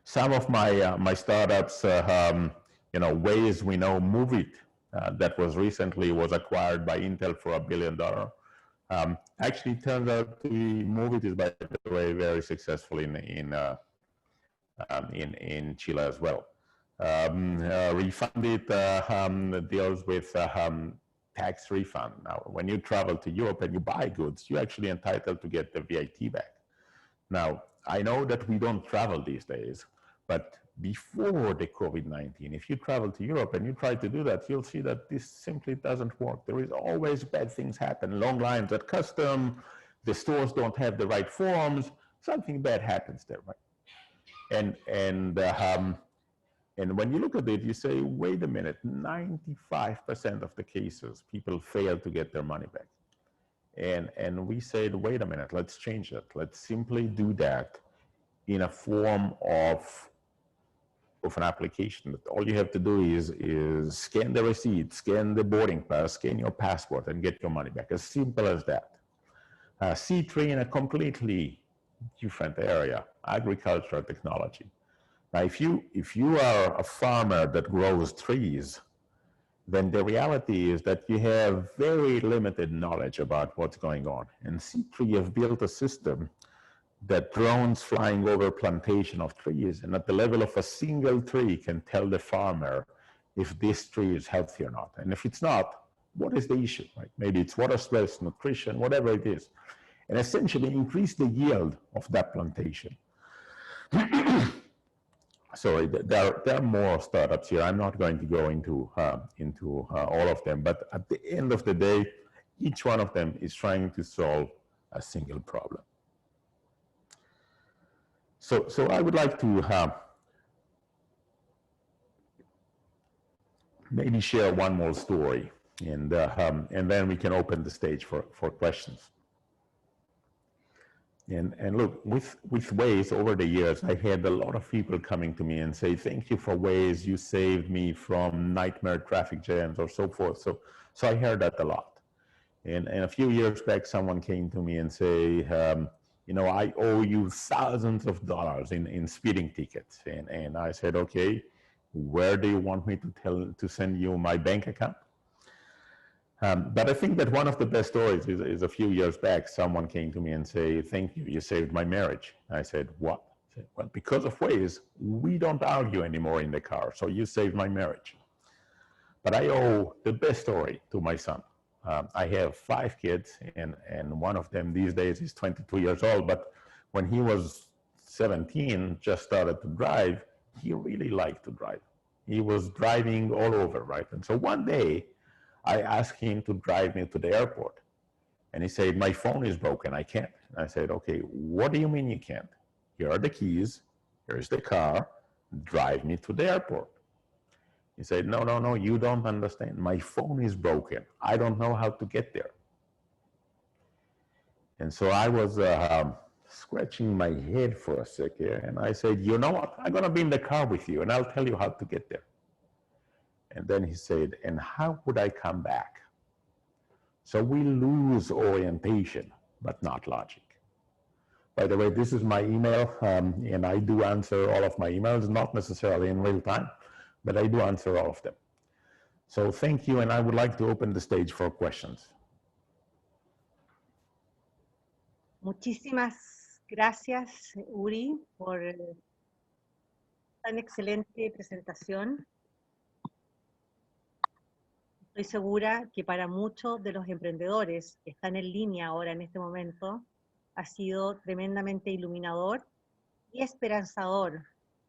Some of my startups, Waze, we know, Moovit, that was recently acquired by Intel for $1 billion. Actually, it turns out to be, Moovit is, by the way, very successful in Chile as well. Refunded deals with tax refund. Now, when you travel to Europe and you buy goods, you're actually entitled to get the VAT back. Now, I know that we don't travel these days, but before the COVID-19, if you travel to Europe and you try to do that, you'll see that this simply doesn't work. There is always bad things happen. Long lines at custom, the stores don't have the right forms, something bad happens there, right? And when you look at it, you say, wait a minute, 95% of the cases, people fail to get their money back. And we said, wait a minute, let's change it. Let's simply do that in a form of an application. That all you have to do is scan the receipt, scan the boarding pass, scan your passport, and get your money back. As simple as that. C3 in a completely different area, agricultural technology. Now, if you are a farmer that grows trees, then the reality is that you have very limited knowledge about what's going on. And C3 have built a system that drones flying over plantation of trees, and at the level of a single tree can tell the farmer if this tree is healthy or not. And if it's not, what is the issue, right? Maybe it's water stress, nutrition, whatever it is. And essentially increase the yield of that plantation. Sorry, there are more startups here. I'm not going to go into all of them, but at the end of the day, each one of them is trying to solve a single problem. So I would like to maybe share one more story, and then we can open the stage for questions. And look, with Waze, over the years, I had a lot of people coming to me and say, thank you for Waze, you saved me from nightmare traffic jams or so forth. So I heard that a lot. And a few years back, someone came to me and say, I owe you thousands of dollars in speeding tickets. And I said, okay, where do you want me to send you my bank account? But I think that one of the best stories is a few years back, someone came to me and said, thank you, you saved my marriage. I said, what? I said, well, because of Waze, we don't argue anymore in the car, so you saved my marriage. But I owe the best story to my son. I have 5 kids, and one of them these days is 22 years old. But when he was 17, just started to drive, he really liked to drive. He was driving all over, right? And so one day, I asked him to drive me to the airport. And he said, my phone is broken, I can't. And I said, okay, what do you mean you can't? Here are the keys, here's the car, drive me to the airport. He said, no, no, no, you don't understand. My phone is broken. I don't know how to get there. And so I was scratching my head for a second, and I said, you know what? I'm going to be in the car with you, and I'll tell you how to get there. And then he said, and how would I come back? So we lose orientation, but not logic. By the way, this is my email, and I do answer all of my emails, not necessarily in real time, but I do answer all of them. So thank you, and I would like to open the stage for questions. Muchísimas gracias, Uri, por tan excelente presentación. Estoy segura que para muchos de los emprendedores que están en línea ahora en este momento, ha sido tremendamente iluminador y esperanzador,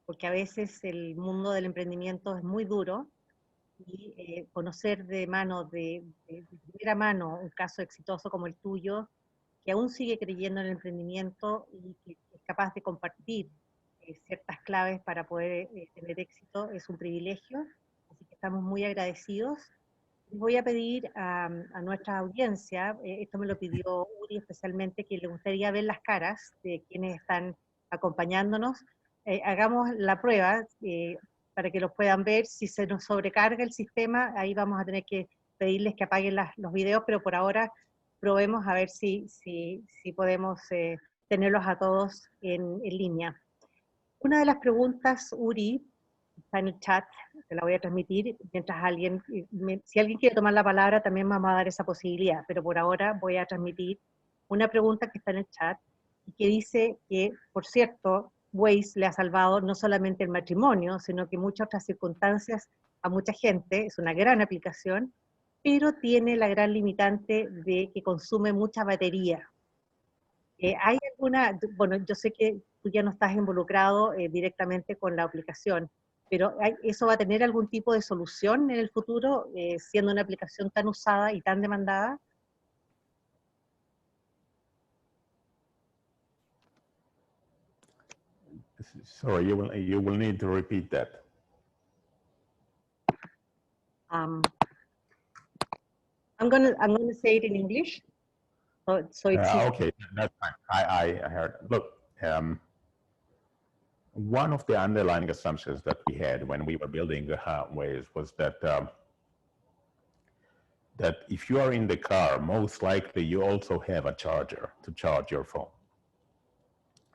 porque a veces el mundo del emprendimiento es muy duro y conocer de primera mano un caso exitoso como el tuyo, que aún sigue creyendo en el emprendimiento y que es capaz de compartir ciertas claves para poder tener éxito, es un privilegio, así que estamos muy agradecidos. Voy a pedir a nuestra audiencia, esto me lo pidió Uri especialmente, que le gustaría ver las caras de quienes están acompañándonos. Hagamos la prueba para que los puedan ver. Si se nos sobrecarga el sistema, ahí vamos a tener que pedirles que apaguen los videos, pero por ahora probemos a ver si podemos tenerlos a todos en línea. Una de las preguntas, Uri, está en el chat, te la voy a transmitir, mientras si alguien quiere tomar la palabra también vamos a dar esa posibilidad, pero por ahora voy a transmitir una pregunta que está en el chat, y que dice que, por cierto, Waze le ha salvado no solamente el matrimonio, sino que muchas otras circunstancias a mucha gente, es una gran aplicación, pero tiene la gran limitante de que consume mucha batería. ¿Hay alguna, bueno, yo sé que tú ya no estás involucrado directamente con la aplicación, pero ¿eso va a tener algún tipo de solución en el futuro, siendo una aplicación tan usada y tan demandada? Sorry, you will need to repeat that. I'm gonna say it in English. So it's okay, that's fine. I heard. Look, one of the underlying assumptions that we had when we were building Waze was that that if you are in the car, most likely you also have a charger to charge your phone.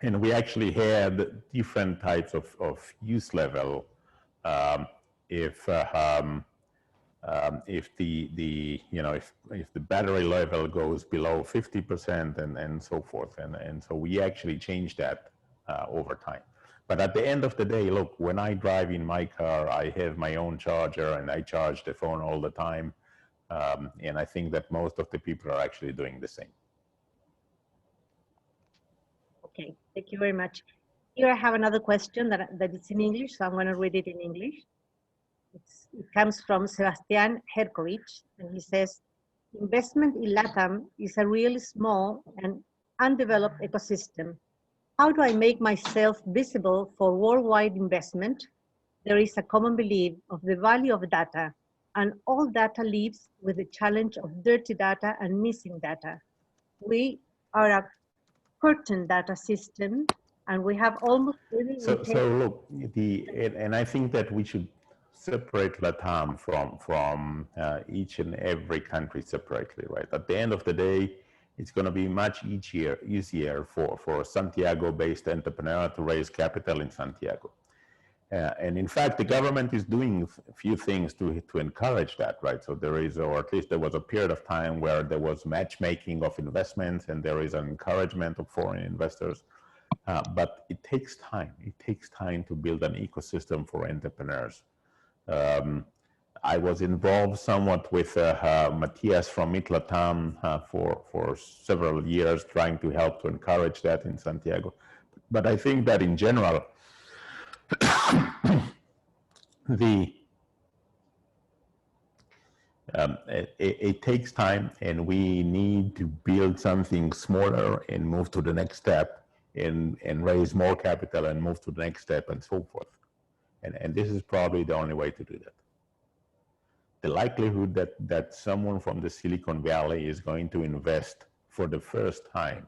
And we actually had different types of use level. If the battery level goes below 50% and so forth, and so we actually changed that over time. But at the end of the day, look, when I drive in my car, I have my own charger and I charge the phone all the time. And I think that most of the people are actually doing the same. Okay, thank you very much. Here I have another question that is in English, so I'm going to read it in English. It comes from Sebastian Herkovich, and he says, investment in LATAM is a really small and undeveloped ecosystem. How do I make myself visible for worldwide investment? There is a common belief of the value of data, and all data lives with the challenge of dirty data and missing data. We are a curtain data system, and we have almost every so look, and I think that we should separate LATAM from each and every country separately, right? At the end of the day, it's going to be much easier for a Santiago-based entrepreneur to raise capital in Santiago. And in fact, the government is doing a few things to encourage that, right? So there is, or at least there was a period of time where there was matchmaking of investments and there is an encouragement of foreign investors. But it takes time. It takes time to build an ecosystem for entrepreneurs. I was involved somewhat with Matthias from Mitlatam for several years, trying to help to encourage that in Santiago. But I think that in general, it takes time, and we need to build something smaller and move to the next step, and raise more capital and move to the next step, and so forth. And this is probably the only way to do that. The likelihood that someone from the Silicon Valley is going to invest for the first time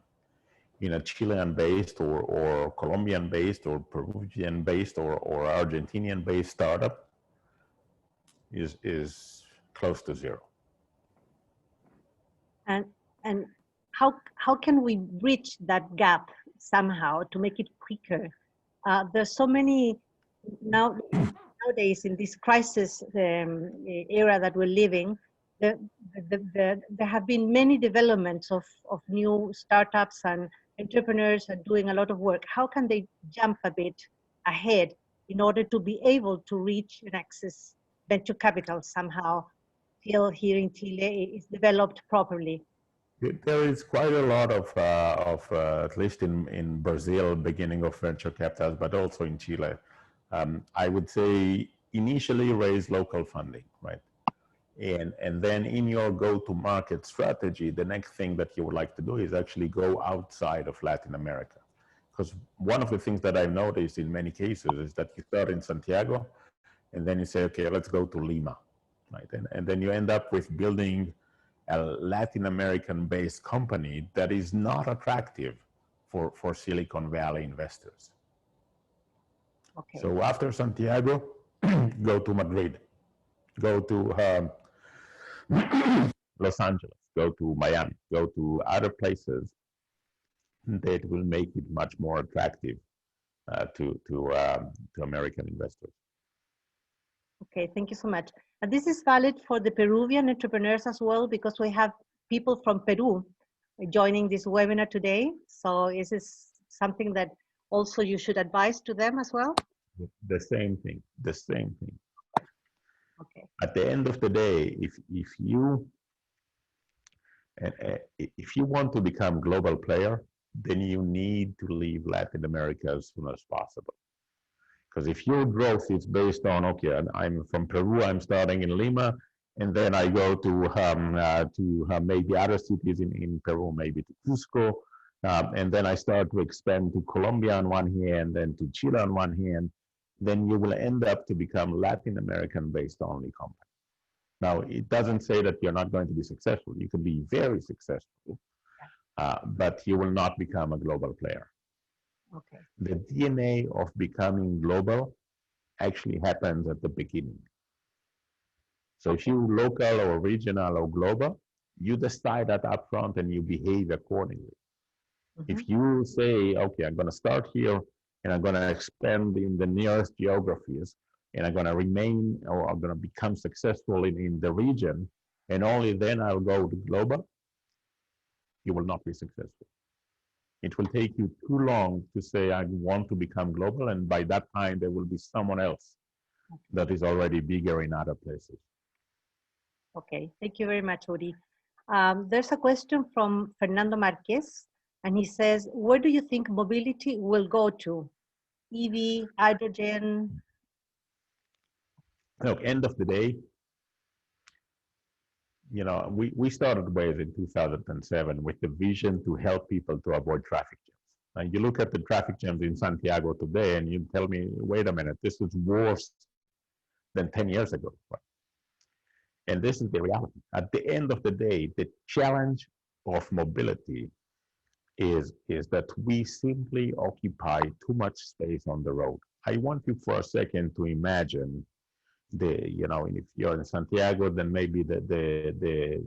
in a Chilean-based or Colombian-based or Peruvian-based or Argentinian-based startup is close to zero. And how can we bridge that gap somehow to make it quicker? There's so many nowadays in this crisis era that we're living. There have been many developments of new startups, and entrepreneurs are doing a lot of work. How can they jump a bit ahead in order to be able to reach and access venture capital somehow till here in Chile is developed properly? There is quite a lot of at least in Brazil, beginning of venture capitals, but also in Chile. I would say initially raise local funding, right? And then in your go-to-market strategy, the next thing that you would like to do is actually go outside of Latin America. Because one of the things that I've noticed in many cases is that you start in Santiago, and then you say, okay, let's go to Lima, right? And then you end up with building a Latin American-based company that is not attractive for Silicon Valley investors. Okay. So after Santiago, go to Madrid, go to Los Angeles, go to Miami, go to other places that will make it much more attractive to American investors. Okay, thank you so much. And this is valid for the Peruvian entrepreneurs as well, because we have people from Peru joining this webinar today. So is this something that also you should advise to them as well? The same thing, the same thing. Okay. At the end of the day, if you want to become a global player, then you need to leave Latin America as soon as possible. Because if your growth is based on, okay, I'm from Peru, I'm starting in Lima, and then I go to maybe other cities in Peru, maybe to Cusco, and then I start to expand to Colombia on one hand, and to Chile on one hand, then you will end up to become Latin American-based only company. Now, it doesn't say that you're not going to be successful. You can be very successful, but you will not become a global player. Okay. The DNA of becoming global actually happens at the beginning. So if you local or regional or global, you decide that up front and you behave accordingly. Mm-hmm. If you say, okay, I'm going to start here and I'm going to expand in the nearest geographies, and I'm going to remain or I'm going to become successful in the region, and only then I'll go to global, you will not be successful. It will take you too long to say, I want to become global, and by that time, there will be someone else that is already bigger in other places. Okay, thank you very much, Uri. There's a question from Fernando Marquez, and he says, where do you think mobility will go to? EV, hydrogen? Look, end of the day, you know, we started Waze in 2007 with the vision to help people to avoid traffic jams. And you look at the traffic jams in Santiago today and you tell me, wait a minute, this is worse than 10 years ago. And this is the reality. At the end of the day, the challenge of mobility is that we simply occupy too much space on the road. I want you for a second to imagine if you're in Santiago, then maybe the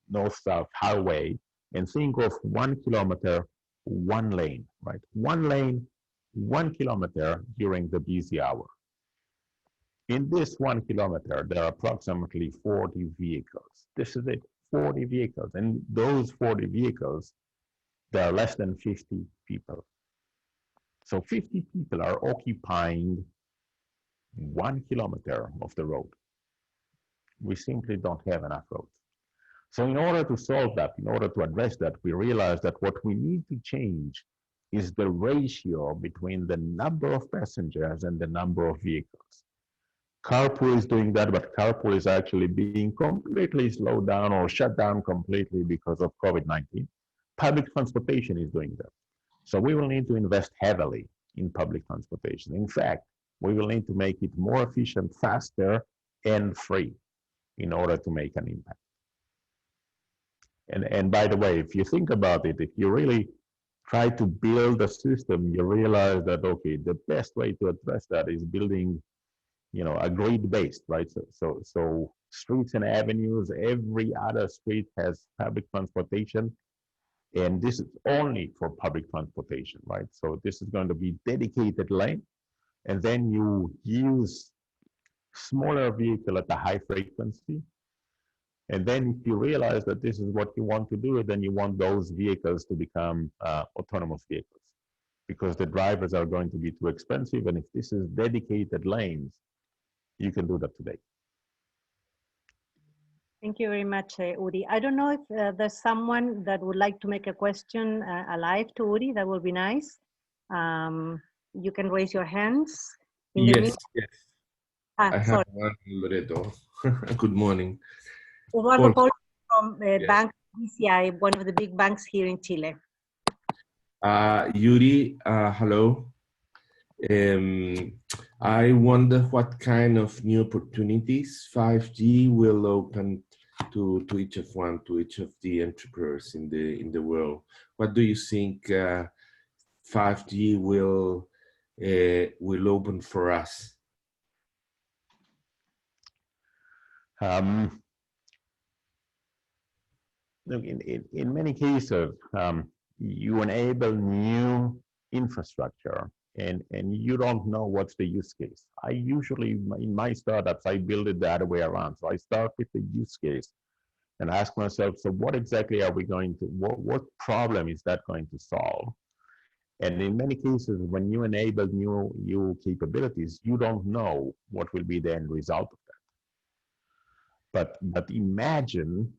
north-south highway, and think of 1 kilometer, 1 lane, right? 1 lane, 1 kilometer during the busy hour. In this 1 kilometer, there are approximately 40 vehicles. This is it, 40 vehicles. And those 40 vehicles, there are less than 50 people. So 50 people are occupying 1 kilometer of the road. We simply don't have enough roads. So in order to solve that, in order to address that, we realized that what we need to change is the ratio between the number of passengers and the number of vehicles. Carpool is doing that, but carpool is actually being completely slowed down or shut down completely because of COVID-19. Public transportation is doing that. So we will need to invest heavily in public transportation. In fact, we will need to make it more efficient, faster, and free in order to make an impact. And by the way, if you think about it, if you really try to build a system, you realize that, okay, the best way to address that is building, a grid-based, right? So streets and avenues, every other street has public transportation, and this is only for public transportation, right? So this is going to be dedicated lane, and then you use smaller vehicle at a high frequency. And then if you realize that this is what you want to do, then you want those vehicles to become autonomous vehicles, because the drivers are going to be too expensive. And if this is dedicated lanes, you can do that today. Thank you very much, Uri. I don't know if there's someone that would like to make a question alive to Uri. That would be nice. You can raise your hands. Yes. I have one, Loreto. Good morning. Eduardo Paul from Bank BCI, one of the big banks here in Chile. Uri, hello. I wonder what kind of new opportunities 5G will open to each of the entrepreneurs in the world. What do you think 5G will open for us? Look, in many cases, you enable new infrastructure, and you don't know what's the use case. I usually, in my startups, I build it the other way around. So I start with the use case and ask myself, so what exactly are we going to, what problem is that going to solve? And in many cases, when you enable new capabilities, you don't know what will be the end result of that. But imagine,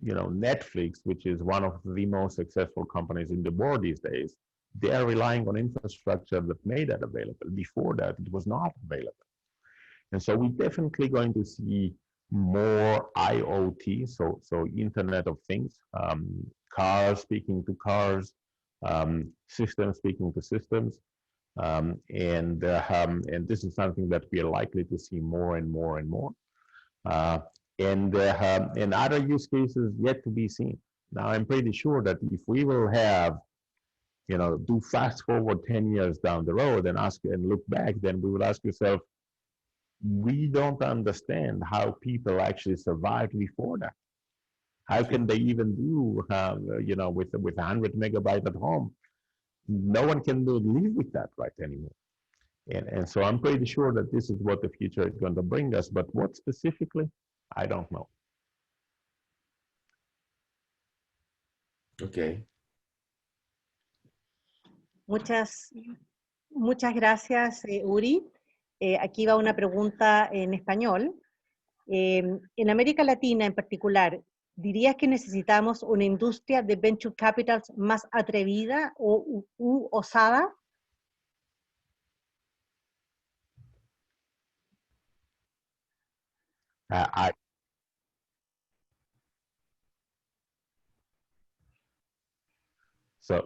Netflix, which is one of the most successful companies in the world these days, they are relying on infrastructure that made that available. Before that, it was not available. And so we're definitely going to see more IoT, so Internet of Things, cars speaking to cars, systems speaking to systems. And this is something that we are likely to see more and more and more. And other use cases yet to be seen. Now, I'm pretty sure that if we will have, do fast forward 10 years down the road and look back, then we will ask yourself, we don't understand how people actually survived before that. How can they even do, with 100 megabytes at home? No one can live with that right anymore. And so I'm pretty sure that this is what the future is going to bring us, but what specifically, I don't know. Okay. Muchas gracias, Uri. Aquí va una pregunta en español. En América Latina en particular, ¿dirías que necesitamos una industria de venture capitals más atrevida u osada?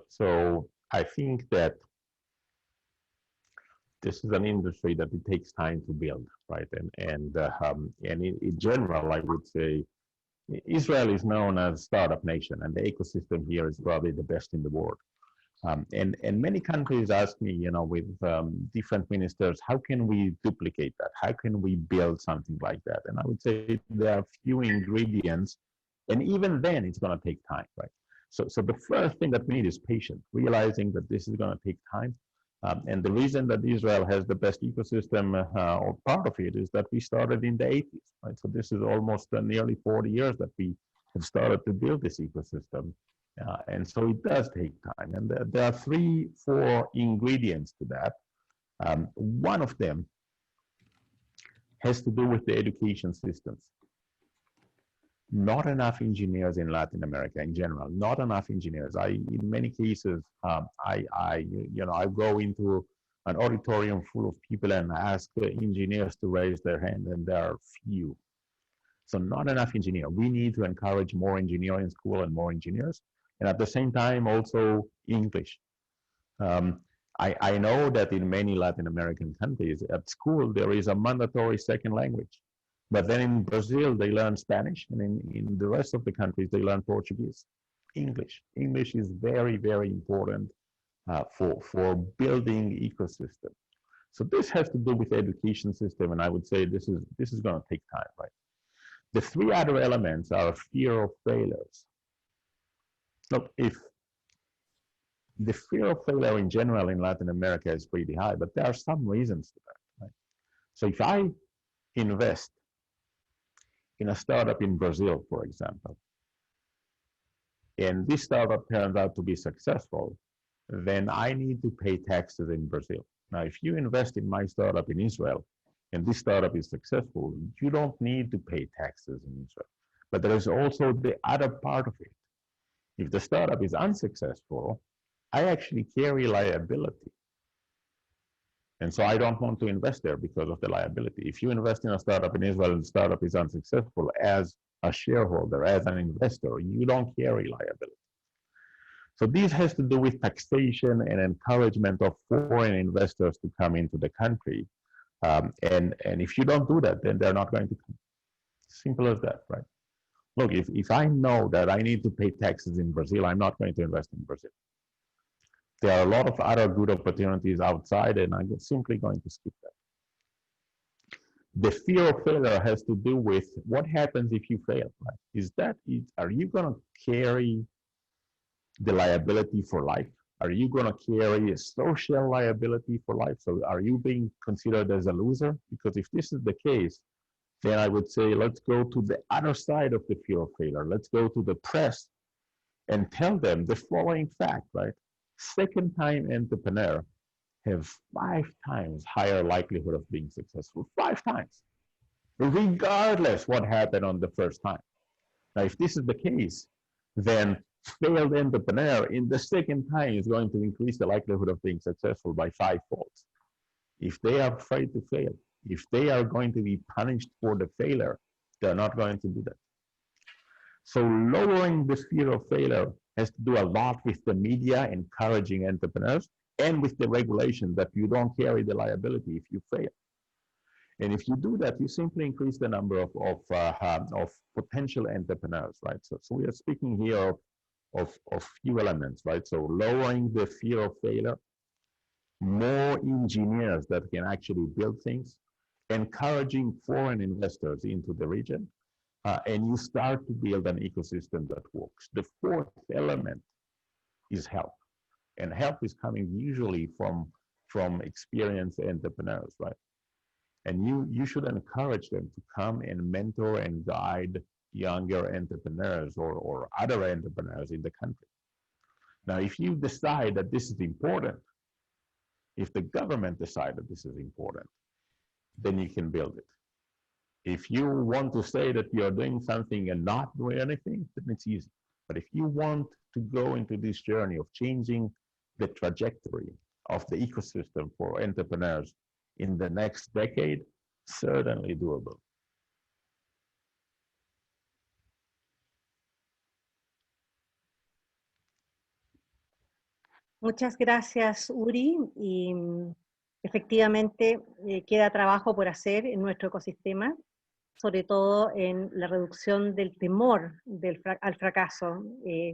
So I think that this is an industry that it takes time to build, right? And in general, I would say Israel is known as startup nation, and the ecosystem here is probably the best in the world. And many countries ask me, with different ministers, how can we duplicate that? How can we build something like that? And I would say there are few ingredients, and even then it's going to take time, right? So the first thing that we need is patience, realizing that this is going to take time. And the reason that Israel has the best ecosystem, or part of it, is that we started in the 80s, right? So this is almost nearly 40 years that we have started to build this ecosystem. And so it does take time. And there are 3-4 ingredients to that. One of them has to do with the education systems. Not enough engineers in Latin America in general, not enough engineers. In many cases, I go into an auditorium full of people and ask the engineers to raise their hand, and there are few. So not enough engineers. We need to encourage more engineering school and more engineers, and at the same time also English. I know that in many Latin American countries at school there is a mandatory second language, but then in Brazil they learn Spanish, and in the rest of the countries they learn Portuguese. English is very, very important for building ecosystem. So this has to do with the education system, and I would say this is going to take time, right? The three other elements are fear of failures. Look, if the fear of failure in general in Latin America is pretty high, but there are some reasons to that, right? So if I invest in a startup in Brazil, for example, and this startup turns out to be successful, then I need to pay taxes in Brazil. Now, if you invest in my startup in Israel, and this startup is successful, you don't need to pay taxes in Israel. But there is also the other part of it. If the startup is unsuccessful, I actually carry liability. And so I don't want to invest there because of the liability. If you invest in a startup in Israel and the startup is unsuccessful, as a shareholder, as an investor, you don't carry liability. So this has to do with taxation and encouragement of foreign investors to come into the country. And if you don't do that, then they're not going to come. Simple as that, right? Look, if I know that I need to pay taxes in Brazil, I'm not going to invest in Brazil. There are a lot of other good opportunities outside, and I'm simply going to skip that. The fear of failure has to do with what happens if you fail, right? Are you going to carry the liability for life? Are you going to carry a social liability for life? So are you being considered as a loser? Because if this is the case, then I would say, let's go to the other side of the fear of failure. Let's go to the press and tell them the following fact, right? Second-time entrepreneur have 5 times higher likelihood of being successful. 5 times, regardless what happened on the first time. Now, if this is the case, then failed entrepreneur in the second time is going to increase the likelihood of being successful by 5-fold. If they are afraid to fail, if they are going to be punished for the failure, they're not going to do that. So lowering the fear of failure has to do a lot with the media encouraging entrepreneurs and with the regulation that you don't carry the liability if you fail. And if you do that, you simply increase the number of potential entrepreneurs, right? So we are speaking here of few elements, right? So lowering the fear of failure, more engineers that can actually build things, encouraging foreign investors into the region, and you start to build an ecosystem that works. The fourth element is help. And help is coming usually from experienced entrepreneurs, right? And you should encourage them to come and mentor and guide younger entrepreneurs or other entrepreneurs in the country. Now, if you decide that this is important, if the government decides that this is important, then you can build it. If you want to say that you're doing something and not doing anything, then it's easy. But if you want to go into this journey of changing the trajectory of the ecosystem for entrepreneurs in the next decade, certainly doable. Muchas gracias, Uri. Y efectivamente queda trabajo por hacer en nuestro ecosistema, sobre todo en la reducción del temor al fracaso.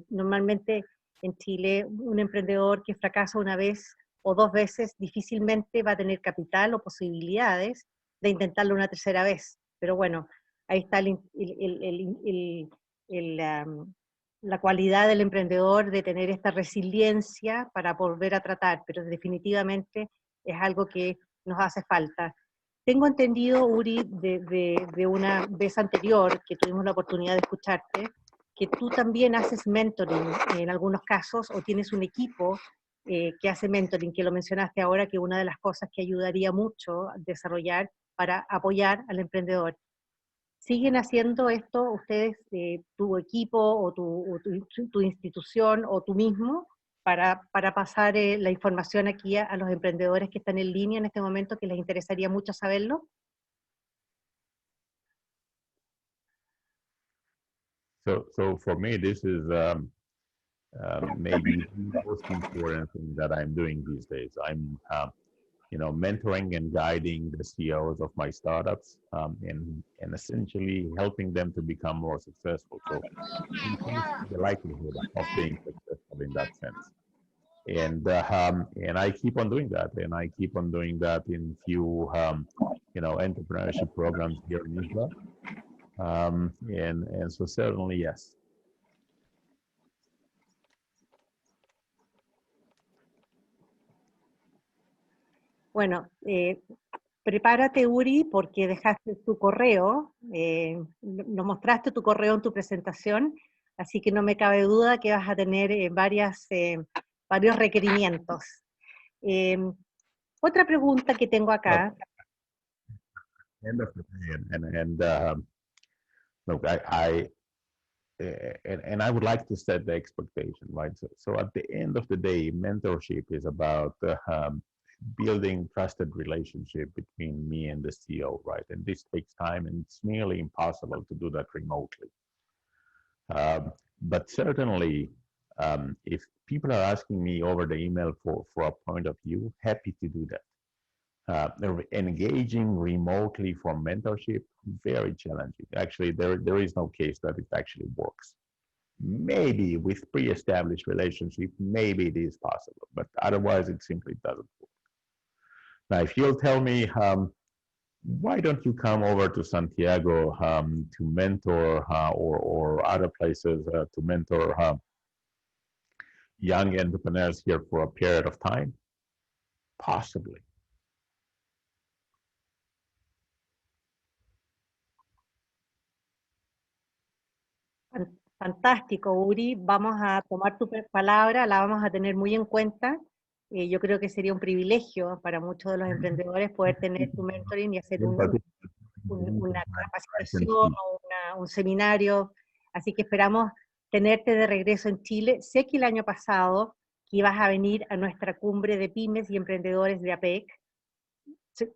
Normalmente en Chile un emprendedor que fracasa una vez o 2 veces difícilmente va a tener capital o posibilidades de intentarlo una tercera vez. Pero bueno, ahí está la cualidad del emprendedor de tener esta resiliencia para volver a tratar, pero definitivamente es algo que nos hace falta. Tengo entendido, Uri, de una vez anterior que tuvimos la oportunidad de escucharte, que tú también haces mentoring en algunos casos, o tienes un equipo que hace mentoring, que lo mencionaste ahora, que una de las cosas que ayudaría mucho a desarrollar para apoyar al emprendedor. ¿Siguen haciendo esto ustedes, tu equipo o tu institución o tú mismo, para pasar la información aquí a los emprendedores que están en línea en este momento, que les interesaría mucho saberlo? So for me, this is maybe the most important thing that I'm doing these days. I'm mentoring and guiding the CEOs of my startups, and essentially helping them to become more successful. So increase the likelihood of being successful in that sense. And I keep on doing that, and I keep on doing that in few entrepreneurship programs here in Israel. And so certainly yes. Bueno, prepárate, Uri, porque dejaste tu correo, nos mostraste tu correo en tu presentación, así que no me cabe duda que vas a tener varios requerimientos. Otra pregunta que tengo acá. End of the day, look, and I would like to set the expectation, right? So at the end of the day, mentorship is about building trusted relationship between me and the CEO, right? And this takes time, and it's nearly impossible to do that remotely. But certainly, if people are asking me over the email for a point of view, happy to do that. Engaging remotely for mentorship, very challenging. Actually, there is no case that it actually works. Maybe with pre-established relationship, maybe it is possible, but otherwise it simply doesn't work. Now, if you'll tell me, why don't you come over to Santiago to mentor or other places to mentor young entrepreneurs here for a period of time? Possibly. Fantástico, Uri. Vamos a tomar tu palabra, la vamos a tener muy en cuenta. Yo creo que sería un privilegio para muchos de los emprendedores poder tener tu mentoring y hacer una capacitación o un seminario. Así que esperamos tenerte de regreso en Chile. Sé que el año pasado que ibas a venir a nuestra cumbre de pymes y emprendedores de APEC,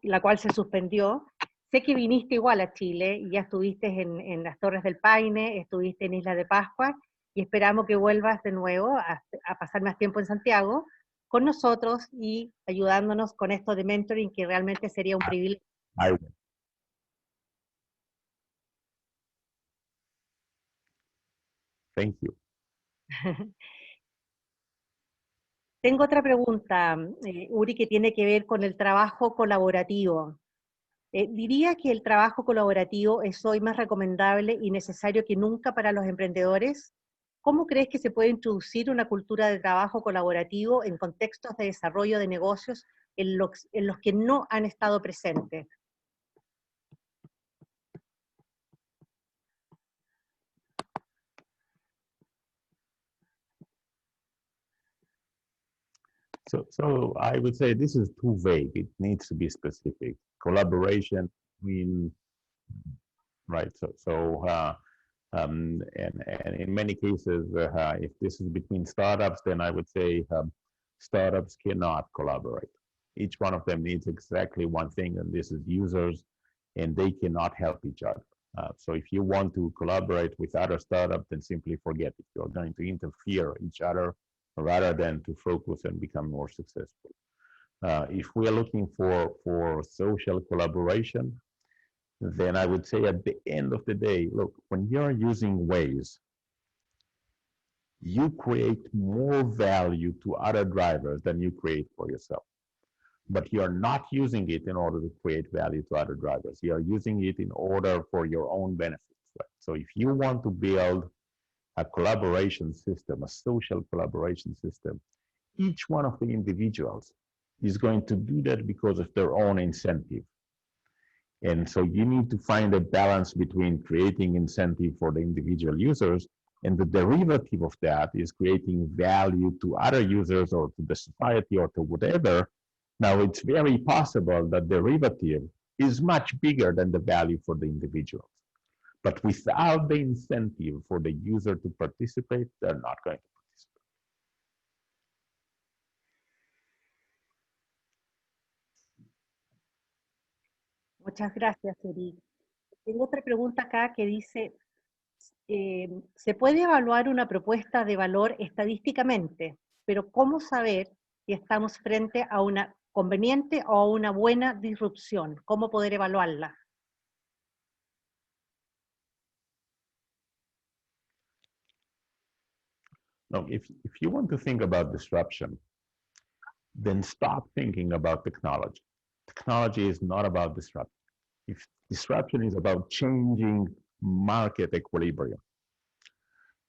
la cual se suspendió. Sé que viniste igual a Chile y ya estuviste en las Torres del Paine, estuviste en Isla de Pascua, y esperamos que vuelvas de nuevo a pasar más tiempo en Santiago con nosotros y ayudándonos con esto de mentoring, que realmente sería un privilegio. Thank you. Tengo otra pregunta, Uri, que tiene que ver con el trabajo colaborativo. ¿Diría que el trabajo colaborativo es hoy más recomendable y necesario que nunca para los emprendedores? ¿Cómo crees que se puede introducir una cultura de trabajo colaborativo en contextos de desarrollo de negocios en los que no han estado presentes? So I would say this is too vague. It needs to be specific. Collaboration between, right? And in many cases, if this is between startups, then I would say startups cannot collaborate. Each one of them needs exactly one thing, and this is users, and they cannot help each other. So if you want to collaborate with other startups, then simply forget it. You're going to interfere each other rather than to focus and become more successful. If we are looking for social collaboration, then I would say at the end of the day, look, when you're using Waze, you create more value to other drivers than you create for yourself. But you're not using it in order to create value to other drivers. You're using it in order for your own benefits. Right? So if you want to build a collaboration system, a social collaboration system, each one of the individuals is going to do that because of their own incentive. And so you need to find a balance between creating incentive for the individual users, and the derivative of that is creating value to other users or to the society or to whatever. Now, it's very possible that derivative is much bigger than the value for the individuals. But without the incentive for the user to participate, they're not going to participate. Muchas gracias, Uri. Tengo otra pregunta acá que dice, ¿se puede evaluar una propuesta de valor estadísticamente? Pero ¿cómo saber si estamos frente a una conveniente o a una buena disrupción? ¿Cómo poder evaluarla? No, if you want to think about disruption, then stop thinking about technology. Technology is not about disruption. If disruption is about changing market equilibrium.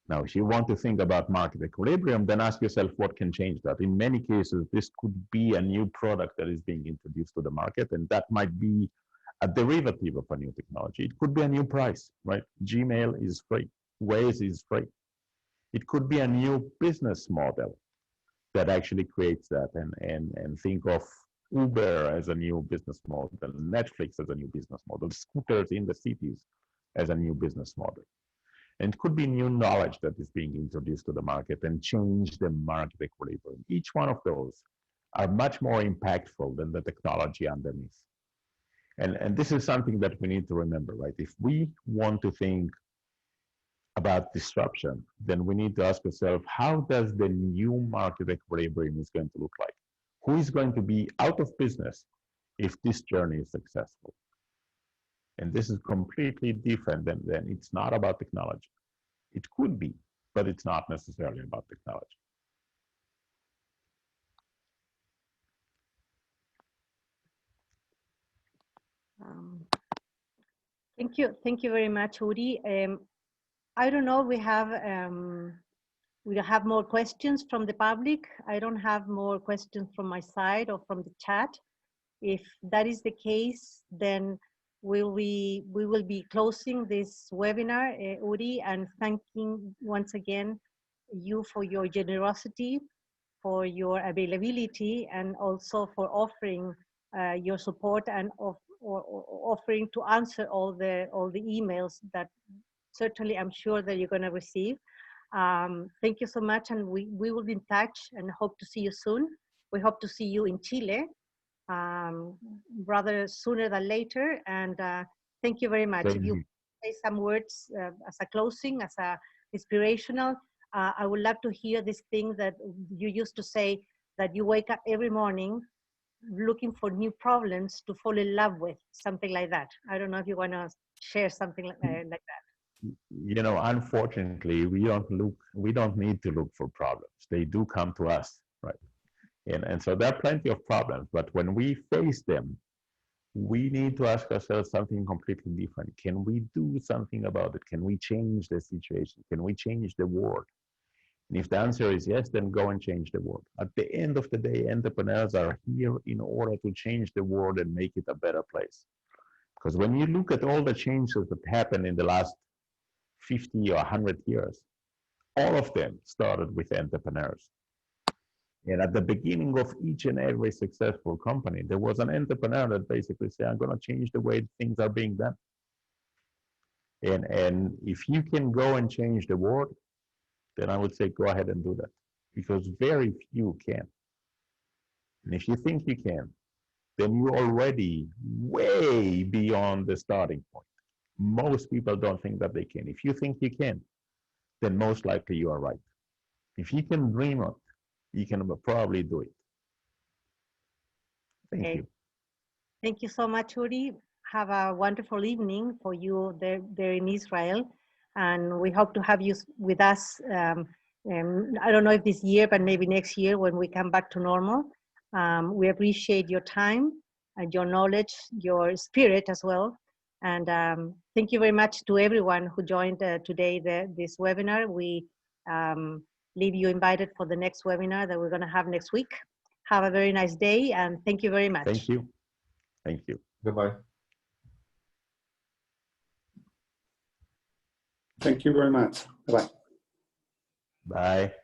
Now, if you want to think about market equilibrium, then ask yourself what can change that. In many cases, this could be a new product that is being introduced to the market, and that might be a derivative of a new technology. It could be a new price, right? Gmail is free. Waze is free. It could be a new business model that actually creates that, and think of Uber as a new business model, Netflix as a new business model, scooters in the cities as a new business model. And it could be new knowledge that is being introduced to the market and change the market equilibrium. Each one of those are much more impactful than the technology underneath. And this is something that we need to remember, right? If we want to think about disruption, then we need to ask ourselves, how does the new market equilibrium is going to look like? Who is going to be out of business if this journey is successful? And this is completely different than it's not about technology. It could be, but it's not necessarily about technology. Thank you very much, Uri. I don't know, we have more questions from the public. I don't have more questions from my side or from the chat. If that is the case, then we will be closing this webinar, Uri, and thanking once again you for your generosity, for your availability, and also for offering your support and offering to answer all the emails that certainly I'm sure that you're going to receive. Thank you so much, and we will be in touch and hope to see you soon. We hope to see you in Chile, rather sooner than later. And thank you very much. If you say some words as a closing, as a inspirational, I would love to hear this thing that you used to say, that you wake up every morning looking for new problems to fall in love with, something like that. I don't know if you want to share something like that. You know, unfortunately, we don't need to look for problems. They do come to us, right? And so there are plenty of problems, but when we face them, we need to ask ourselves something completely different. Can we do something about it? Can we change the situation? Can we change the world? And if the answer is yes, then go and change the world. At the end of the day, entrepreneurs are here in order to change the world and make it a better place. Because when you look at all the changes that happened in the last 50 or 100 years, all of them started with entrepreneurs. And at the beginning of each and every successful company, there was an entrepreneur that basically said, I'm going to change the way things are being done. And if you can go and change the world, then I would say go ahead and do that, because very few can. And if you think you can, then you're already way beyond the starting point. Most people don't think that they can. If you think you can, then most likely you are right. If you can dream it, you can probably do it. Thank you. Thank you so much, Uri. Have a wonderful evening for you there in Israel. And we hope to have you with us, I don't know if this year, but maybe next year when we come back to normal. We appreciate your time and your knowledge, your spirit as well. And thank you very much to everyone who joined today this webinar. We leave you invited for the next webinar that we're going to have next week. Have a very nice day, and thank you very much. Thank you. Thank you. Goodbye. Thank you very much. Bye-bye. Bye.